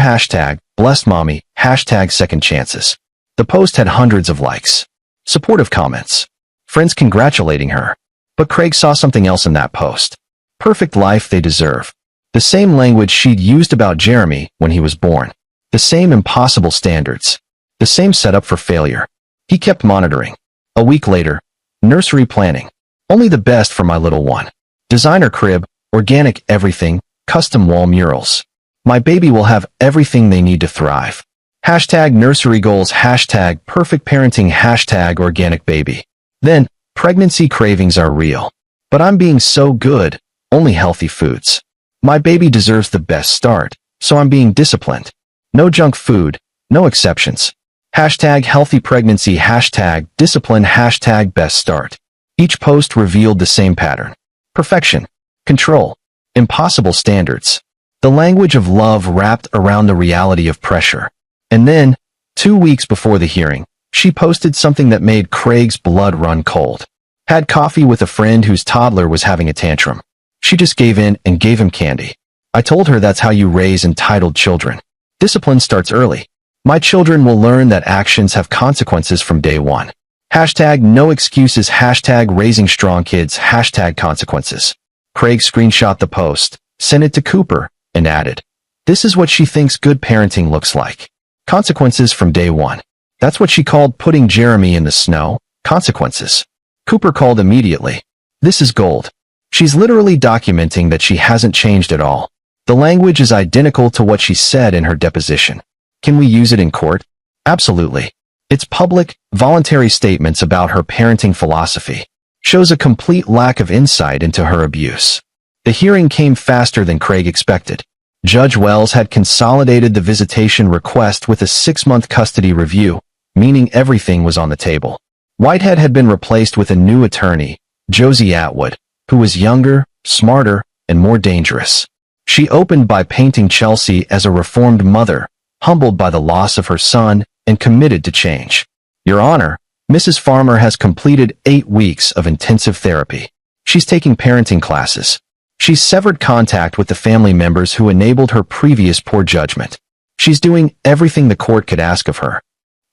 #blessed mommy, #second chances." The post had hundreds of likes. Supportive comments. Friends congratulating her. But Craig saw something else in that post. Perfect life they deserve. The same language she'd used about Jeremy when he was born. The same impossible standards. The same setup for failure. He kept monitoring. A week later, nursery planning. Only the best for my little one. Designer crib, organic everything, custom wall murals. My baby will have everything they need to thrive. Hashtag nursery goals, hashtag perfect parenting, hashtag organic baby. Then, pregnancy cravings are real. But I'm being so good, only healthy foods. My baby deserves the best start, so I'm being disciplined. No junk food, no exceptions. Hashtag healthy pregnancy, hashtag discipline, hashtag best start. Each post revealed the same pattern. Perfection, control, impossible standards. The language of love wrapped around the reality of pressure. And then, 2 weeks before the hearing, she posted something that made Craig's blood run cold. Had coffee with a friend whose toddler was having a tantrum. She just gave in and gave him candy. I told her that's how you raise entitled children. Discipline starts early. My children will learn that actions have consequences from day one. Hashtag no excuses, hashtag raising strong kids, hashtag consequences. Craig screenshot the post, sent it to Cooper, and added, "This is what she thinks good parenting looks like. Consequences from day one." That's what she called putting Jeremy in the snow, consequences. Cooper called immediately. This is gold. She's literally documenting that she hasn't changed at all. The language is identical to what she said in her deposition. Can we use it in court? Absolutely. It's public, voluntary statements about her parenting philosophy. Shows a complete lack of insight into her abuse. The hearing came faster than Craig expected. Judge Wells had consolidated the visitation request with a 6-month custody review, meaning everything was on the table. Whitehead had been replaced with a new attorney, Josie Atwood, who was younger, smarter, and more dangerous. She opened by painting Chelsea as a reformed mother, humbled by the loss of her son, and committed to change. Your Honor, Mrs. Farmer has completed 8 weeks of intensive therapy. She's taking parenting classes. She's severed contact with the family members who enabled her previous poor judgment. She's doing everything the court could ask of her.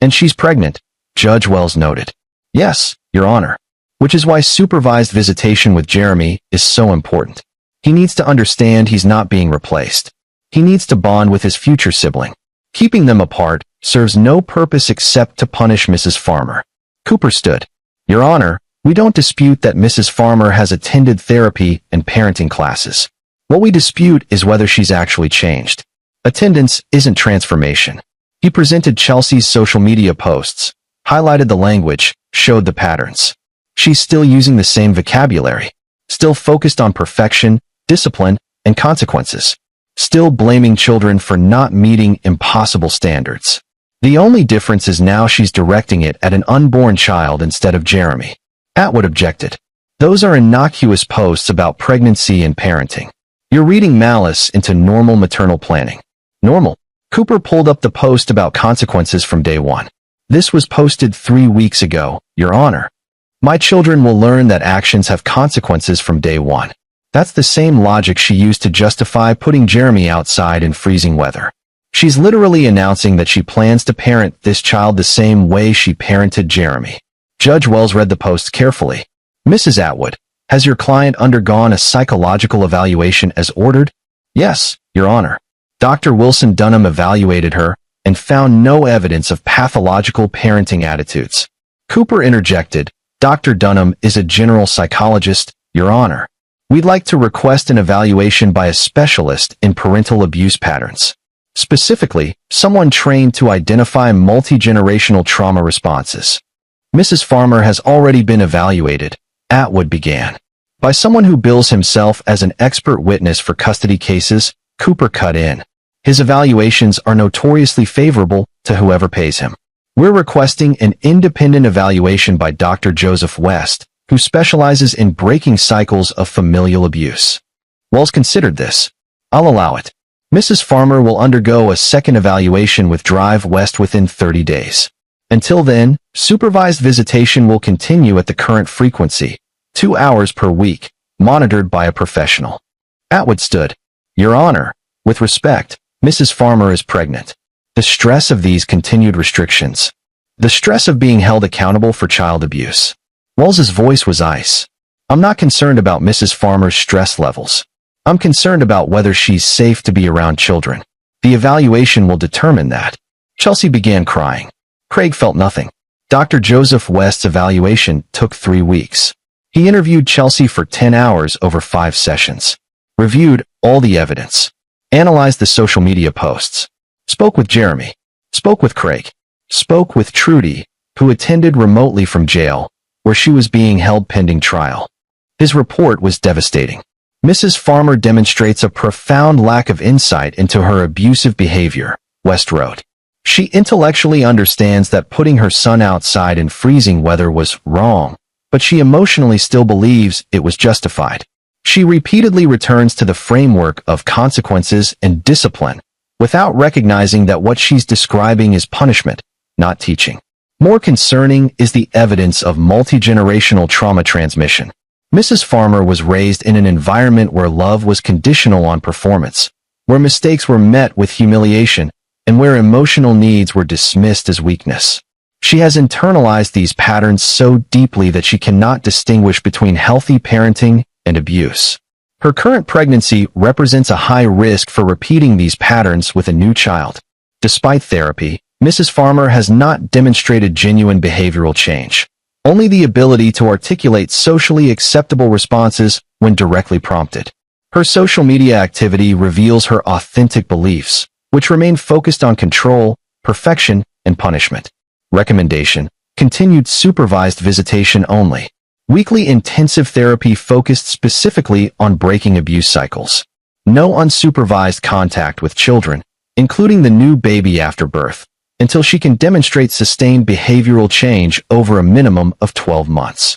And she's pregnant, Judge Wells noted. Yes, Your Honor. Which is why supervised visitation with Jeremy is so important. He needs to understand he's not being replaced. He needs to bond with his future sibling. Keeping them apart serves no purpose except to punish Mrs. Farmer. Cooper stood. Your Honor, we don't dispute that Mrs. Farmer has attended therapy and parenting classes. What we dispute is whether she's actually changed. Attendance isn't transformation. He presented Chelsea's social media posts, highlighted the language, showed the patterns. She's still using the same vocabulary, still focused on perfection, discipline, and consequences, still blaming children for not meeting impossible standards. The only difference is now she's directing it at an unborn child instead of Jeremy. Atwood objected. Those are innocuous posts about pregnancy and parenting. You're reading malice into normal maternal planning. Normal. Cooper pulled up the post about consequences from day one. This was posted 3 weeks ago, Your Honor. My children will learn that actions have consequences from day one. That's the same logic she used to justify putting Jeremy outside in freezing weather. She's literally announcing that she plans to parent this child the same way she parented Jeremy. Judge Wells read the post carefully. Mrs. Atwood, has your client undergone a psychological evaluation as ordered? Yes, Your Honor. Dr. Wilson Dunham evaluated her and found no evidence of pathological parenting attitudes. Cooper interjected, Dr. Dunham is a general psychologist, Your Honor. We'd like to request an evaluation by a specialist in parental abuse patterns. Specifically, someone trained to identify multi-generational trauma responses. Mrs. Farmer has already been evaluated, Atwood began. By someone who bills himself as an expert witness for custody cases, Cooper cut in. His evaluations are notoriously favorable to whoever pays him. We're requesting an independent evaluation by Dr. Joseph West, who specializes in breaking cycles of familial abuse. Wells considered this. I'll allow it. Mrs. Farmer will undergo a second evaluation with Drive West within 30 days. Until then, supervised visitation will continue at the current frequency, 2 hours per week, monitored by a professional. Atwood stood. Your Honor, with respect, Mrs. Farmer is pregnant. The stress of these continued restrictions. The stress of being held accountable for child abuse. Wells's voice was ice. I'm not concerned about Mrs. Farmer's stress levels. I'm concerned about whether she's safe to be around children. The evaluation will determine that. Chelsea began crying. Craig felt nothing. Dr. Joseph West's evaluation took 3 weeks. He interviewed Chelsea for 10 hours over 5 sessions. Reviewed all the evidence. Analyzed the social media posts. Spoke with Jeremy. Spoke with Craig. Spoke with Trudy, who attended remotely from jail, where she was being held pending trial. His report was devastating. Mrs. Farmer demonstrates a profound lack of insight into her abusive behavior, West wrote. She intellectually understands that putting her son outside in freezing weather was wrong, but she emotionally still believes it was justified. She repeatedly returns to the framework of consequences and discipline, without recognizing that what she's describing is punishment, not teaching. More concerning is the evidence of multi-generational trauma transmission. Mrs. Farmer was raised in an environment where love was conditional on performance, where mistakes were met with humiliation, and where emotional needs were dismissed as weakness. She has internalized these patterns so deeply that she cannot distinguish between healthy parenting and abuse. Her current pregnancy represents a high risk for repeating these patterns with a new child. Despite therapy, Mrs. Farmer has not demonstrated genuine behavioral change, only the ability to articulate socially acceptable responses when directly prompted. Her social media activity reveals her authentic beliefs, which remain focused on control, perfection, and punishment. Recommendation: continued supervised visitation only. Weekly intensive therapy focused specifically on breaking abuse cycles. No unsupervised contact with children, including the new baby after birth, until she can demonstrate sustained behavioral change over a minimum of 12 months.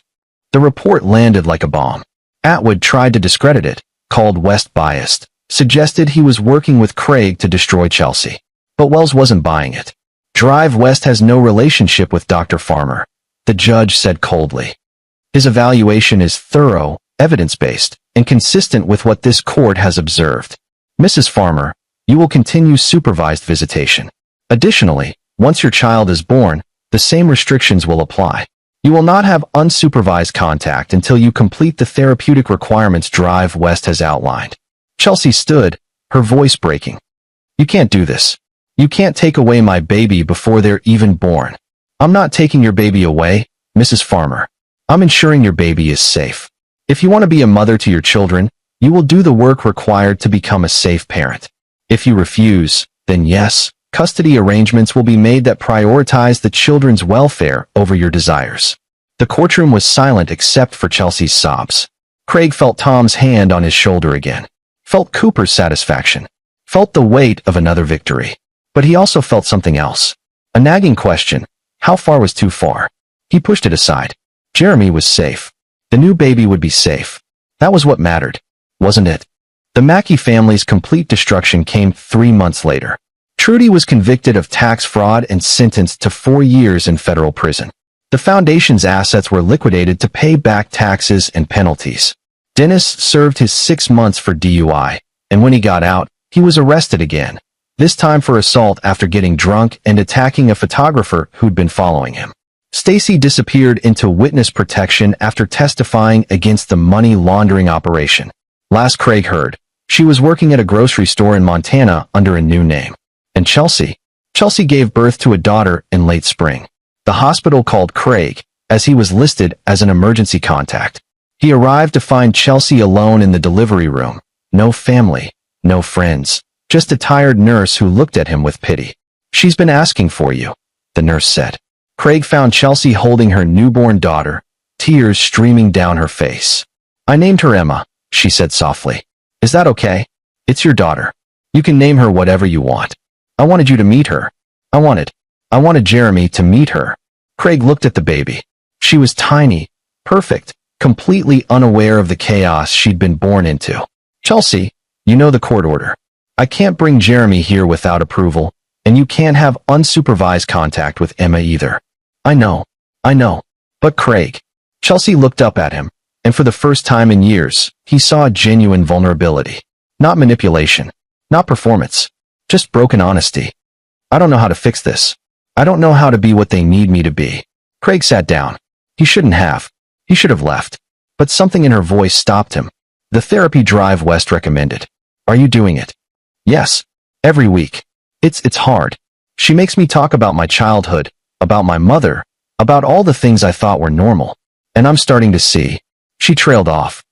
The report landed like a bomb. Atwood tried to discredit it, called West biased, suggested he was working with Craig to destroy Chelsea. But Wells wasn't buying it. Drive West has no relationship with Dr. Farmer, the judge said coldly. His evaluation is thorough, evidence-based, and consistent with what this court has observed. Mrs. Farmer, you will continue supervised visitation. Additionally, once your child is born, the same restrictions will apply. You will not have unsupervised contact until you complete the therapeutic requirements Drive West has outlined. Chelsea stood, her voice breaking. You can't do this. You can't take away my baby before they're even born. I'm not taking your baby away, Mrs. Farmer. I'm ensuring your baby is safe. If you want to be a mother to your children, you will do the work required to become a safe parent. If you refuse, then yes, custody arrangements will be made that prioritize the children's welfare over your desires. The courtroom was silent except for Chelsea's sobs. Craig felt Tom's hand on his shoulder again. Felt Cooper's satisfaction. Felt the weight of another victory. But he also felt something else. A nagging question. How far was too far? He pushed it aside. Jeremy was safe. The new baby would be safe. That was what mattered, wasn't it? The Mackey family's complete destruction came 3 months later. Trudy was convicted of tax fraud and sentenced to 4 years in federal prison. The foundation's assets were liquidated to pay back taxes and penalties. Dennis served his 6 months for DUI, and when he got out, he was arrested again, this time for assault after getting drunk and attacking a photographer who'd been following him. Stacy disappeared into witness protection after testifying against the money laundering operation. Last Craig heard, she was working at a grocery store in Montana under a new name. And Chelsea gave birth to a daughter in late spring. The hospital called Craig, as he was listed as an emergency contact. He arrived to find Chelsea alone in the delivery room. No family, no friends, just a tired nurse who looked at him with pity. She's been asking for you, the nurse said. Craig found Chelsea holding her newborn daughter, tears streaming down her face. I named her Emma, she said softly. Is that okay? It's your daughter. You can name her whatever you want. I wanted you to meet her. I wanted Jeremy to meet her. Craig looked at the baby. She was tiny, perfect, completely unaware of the chaos she'd been born into. Chelsea, you know the court order. I can't bring Jeremy here without approval, and you can't have unsupervised contact with Emma either. I know. But Craig. Chelsea looked up at him, and for the first time in years, he saw genuine vulnerability. Not manipulation. Not performance. Just broken honesty. I don't know how to fix this. I don't know how to be what they need me to be. Craig sat down. He shouldn't have. He should have left. But something in her voice stopped him. The therapy drive West recommended. Are you doing it? Yes. Every week. It's hard. She makes me talk about my childhood, about my mother, about all the things I thought were normal. And I'm starting to see. She trailed off.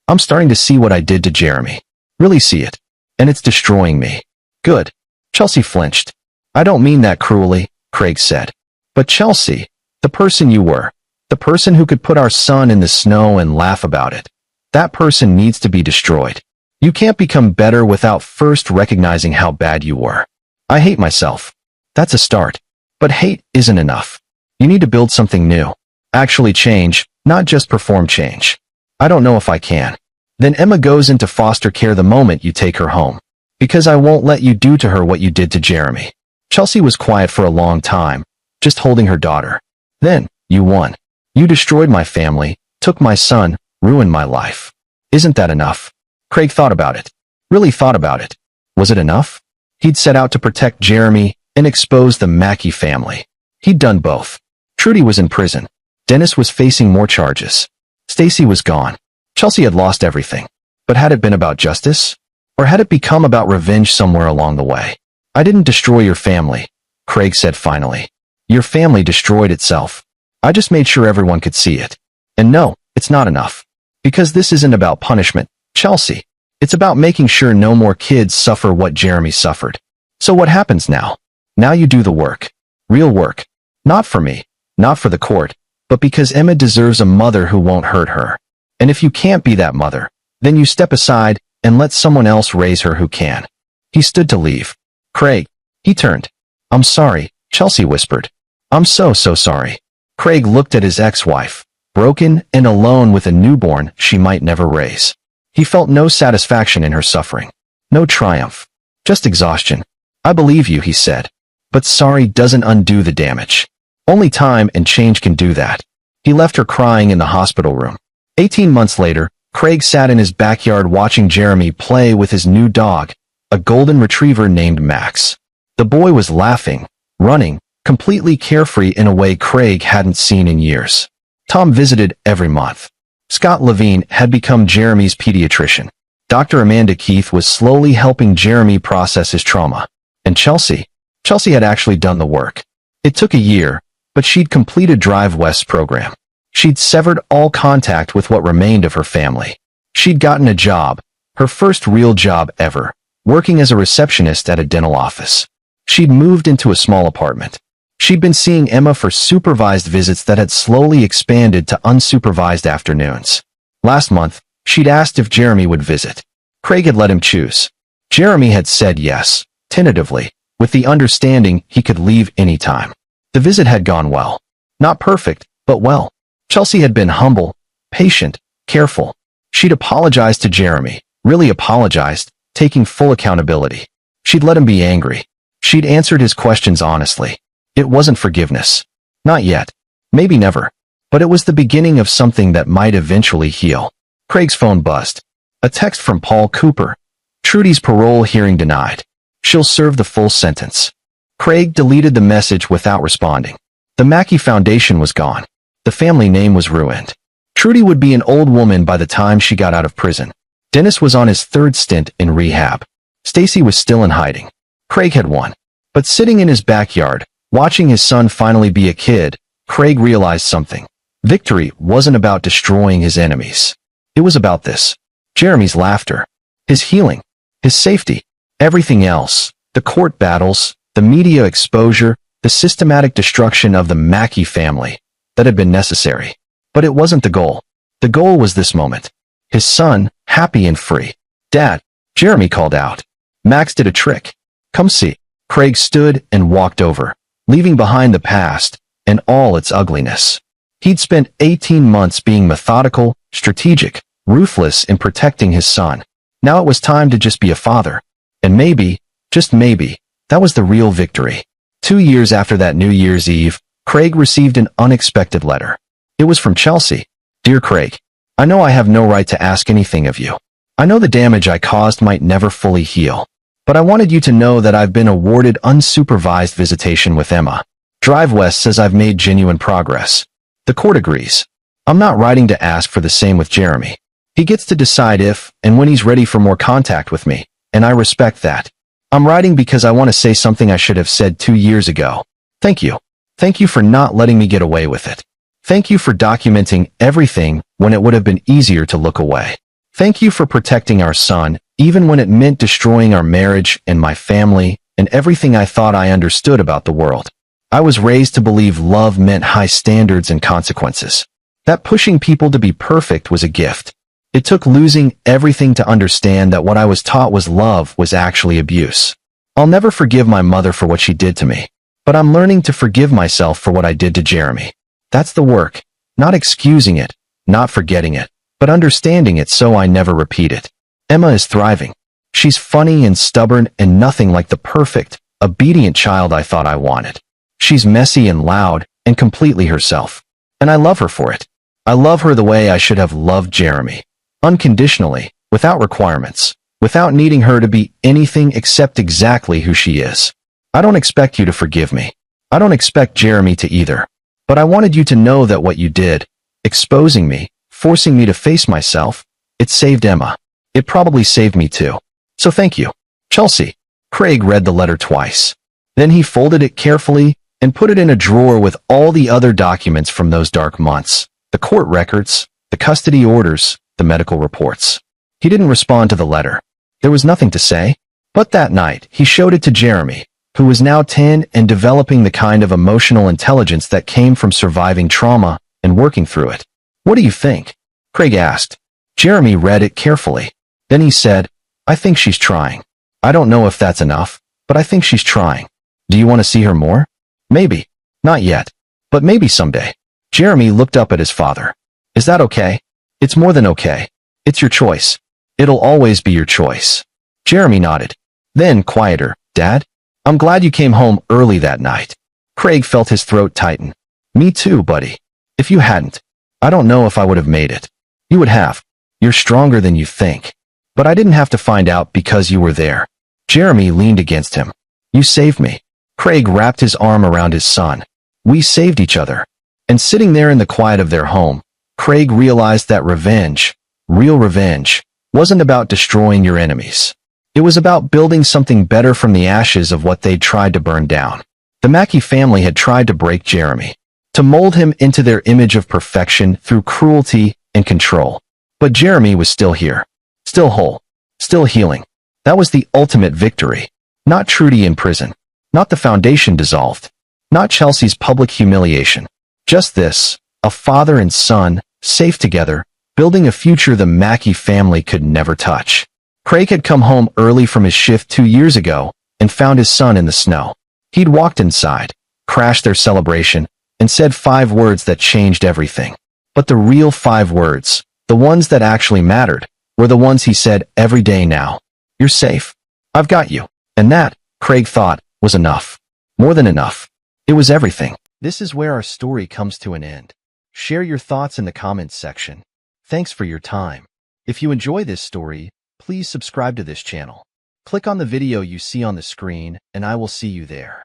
I'm starting to see what I did to Jeremy. Really see it. And it's destroying me. Good. Chelsea flinched. I don't mean that cruelly, Craig said. But Chelsea, the person you were, the person who could put our son in the snow and laugh about it, that person needs to be destroyed. You can't become better without first recognizing how bad you were. I hate myself. That's a start. But hate isn't enough. You need to build something new. Actually change, not just perform change. I don't know if I can. Then Emma goes into foster care the moment you take her home. Because I won't let you do to her what you did to Jeremy. Chelsea was quiet for a long time, just holding her daughter. Then, you won. You destroyed my family, took my son, ruined my life. Isn't that enough? Craig thought about it. Really thought about it. Was it enough? He'd set out to protect Jeremy and expose the Mackey family. He'd done both. Trudy was in prison. Dennis was facing more charges. Stacy was gone. Chelsea had lost everything. But had it been about justice? Or had it become about revenge somewhere along the way? I didn't destroy your family, Craig said finally. Your family destroyed itself. I just made sure everyone could see it. And no, it's not enough. Because this isn't about punishment, Chelsea. It's about making sure no more kids suffer what Jeremy suffered. So what happens now? Now you do the work. Real work. Not for me, not for the court, but because Emma deserves a mother who won't hurt her. And if you can't be that mother, then you step aside and let someone else raise her who can. He stood to leave. Craig. He turned. I'm sorry, Chelsea whispered. I'm so sorry. Craig looked at his ex-wife, broken and alone with a newborn she might never raise. He felt no satisfaction in her suffering. No triumph. Just exhaustion. I believe you, he said. But sorry doesn't undo the damage. Only time and change can do that. He left her crying in the hospital room. 18 months later, Craig sat in his backyard watching Jeremy play with his new dog, a golden retriever named Max. The boy was laughing, running, completely carefree in a way Craig hadn't seen in years. Tom visited every month. Scott Levine had become Jeremy's pediatrician. Dr. Amanda Keith was slowly helping Jeremy process his trauma. And Chelsea had actually done the work. It took a year, but she'd completed Drive West's program. She'd severed all contact with what remained of her family. She'd gotten a job, her first real job ever, working as a receptionist at a dental office. She'd moved into a small apartment. She'd been seeing Emma for supervised visits that had slowly expanded to unsupervised afternoons. Last month, she'd asked if Jeremy would visit. Craig had let him choose. Jeremy had said yes, tentatively, with the understanding he could leave anytime. The visit had gone well. Not perfect, but well. Chelsea had been humble, patient, careful. She'd apologized to Jeremy, really apologized, taking full accountability. She'd let him be angry. She'd answered his questions honestly. It wasn't forgiveness. Not yet. Maybe never. But it was the beginning of something that might eventually heal. Craig's phone buzzed. A text from Paul Cooper. Trudy's parole hearing denied. She'll serve the full sentence. Craig deleted the message without responding. The Mackey Foundation was gone. The family name was ruined. Trudy would be an old woman by the time she got out of prison. Dennis was on his third stint in rehab. Stacy was still in hiding. Craig had won. But sitting in his backyard, watching his son finally be a kid, Craig realized something. Victory wasn't about destroying his enemies. It was about this. Jeremy's laughter. His healing. His safety. Everything else. The court battles, the media exposure, the systematic destruction of the Mackey family. That had been necessary. But it wasn't the goal. The goal was this moment. His son, happy and free. Dad, Jeremy called out. Max did a trick. Come see. Craig stood and walked over, leaving behind the past and all its ugliness. He'd spent 18 months being methodical, strategic, ruthless in protecting his son. Now it was time to just be a father. And maybe, just maybe, that was the real victory. 2 years after that New Year's Eve, Craig received an unexpected letter. It was from Chelsea. Dear Craig, I know I have no right to ask anything of you. I know the damage I caused might never fully heal. But I wanted you to know that I've been awarded unsupervised visitation with Emma. Drive West says I've made genuine progress. The court agrees. I'm not writing to ask for the same with Jeremy. He gets to decide if and when he's ready for more contact with me, and I respect that. I'm writing because I want to say something I should have said 2 years ago. Thank you. Thank you for not letting me get away with it. Thank you for documenting everything when it would have been easier to look away. Thank you for protecting our son, even when it meant destroying our marriage and my family and everything I thought I understood about the world. I was raised to believe love meant high standards and consequences. That pushing people to be perfect was a gift. It took losing everything to understand that what I was taught was love was actually abuse. I'll never forgive my mother for what she did to me, but I'm learning to forgive myself for what I did to Jeremy. That's the work, not excusing it, not forgetting it, but understanding it so I never repeat it. Emma is thriving. She's funny and stubborn and nothing like the perfect, obedient child I thought I wanted. She's messy and loud and completely herself. And I love her for it. I love her the way I should have loved Jeremy. Unconditionally, without requirements, without needing her to be anything except exactly who she is. I don't expect you to forgive me. I don't expect Jeremy to either. But I wanted you to know that what you did, exposing me, forcing me to face myself, it saved Emma. It probably saved me too. So thank you. Chelsea. Craig read the letter twice. Then he folded it carefully and put it in a drawer with all the other documents from those dark months. The court records, the custody orders, the medical reports. He didn't respond to the letter. There was nothing to say. But that night, he showed it to Jeremy, who was now 10 and developing the kind of emotional intelligence that came from surviving trauma and working through it. What do you think? Craig asked. Jeremy read it carefully. Then he said, I think she's trying. I don't know if that's enough, but I think she's trying. Do you want to see her more? Maybe. Not yet. But maybe someday. Jeremy looked up at his father. Is that okay? It's more than okay. It's your choice. It'll always be your choice. Jeremy nodded. Then, quieter, Dad? I'm glad you came home early that night. Craig felt his throat tighten. Me too, buddy. If you hadn't, I don't know if I would have made it. You would have. You're stronger than you think. But I didn't have to find out because you were there. Jeremy leaned against him. You saved me. Craig wrapped his arm around his son. We saved each other. And sitting there in the quiet of their home, Craig realized that revenge, real revenge, wasn't about destroying your enemies. It was about building something better from the ashes of what they'd tried to burn down. The Mackey family had tried to break Jeremy, to mold him into their image of perfection through cruelty and control. But Jeremy was still here, still whole, still healing. That was the ultimate victory. Not Trudy in prison, not the foundation dissolved, not Chelsea's public humiliation. Just this, a father and son, safe together, building a future the Mackey family could never touch. Craig had come home early from his shift 2 years ago and found his son in the snow. He'd walked inside, crashed their celebration, and said 5 words that changed everything. But the real 5 words, the ones that actually mattered, were the ones he said every day now. You're safe. I've got you. And that, Craig thought, was enough. More than enough. It was everything. This is where our story comes to an end. Share your thoughts in the comments section. Thanks for your time. If you enjoy this story, please subscribe to this channel. Click on the video you see on the screen, and I will see you there.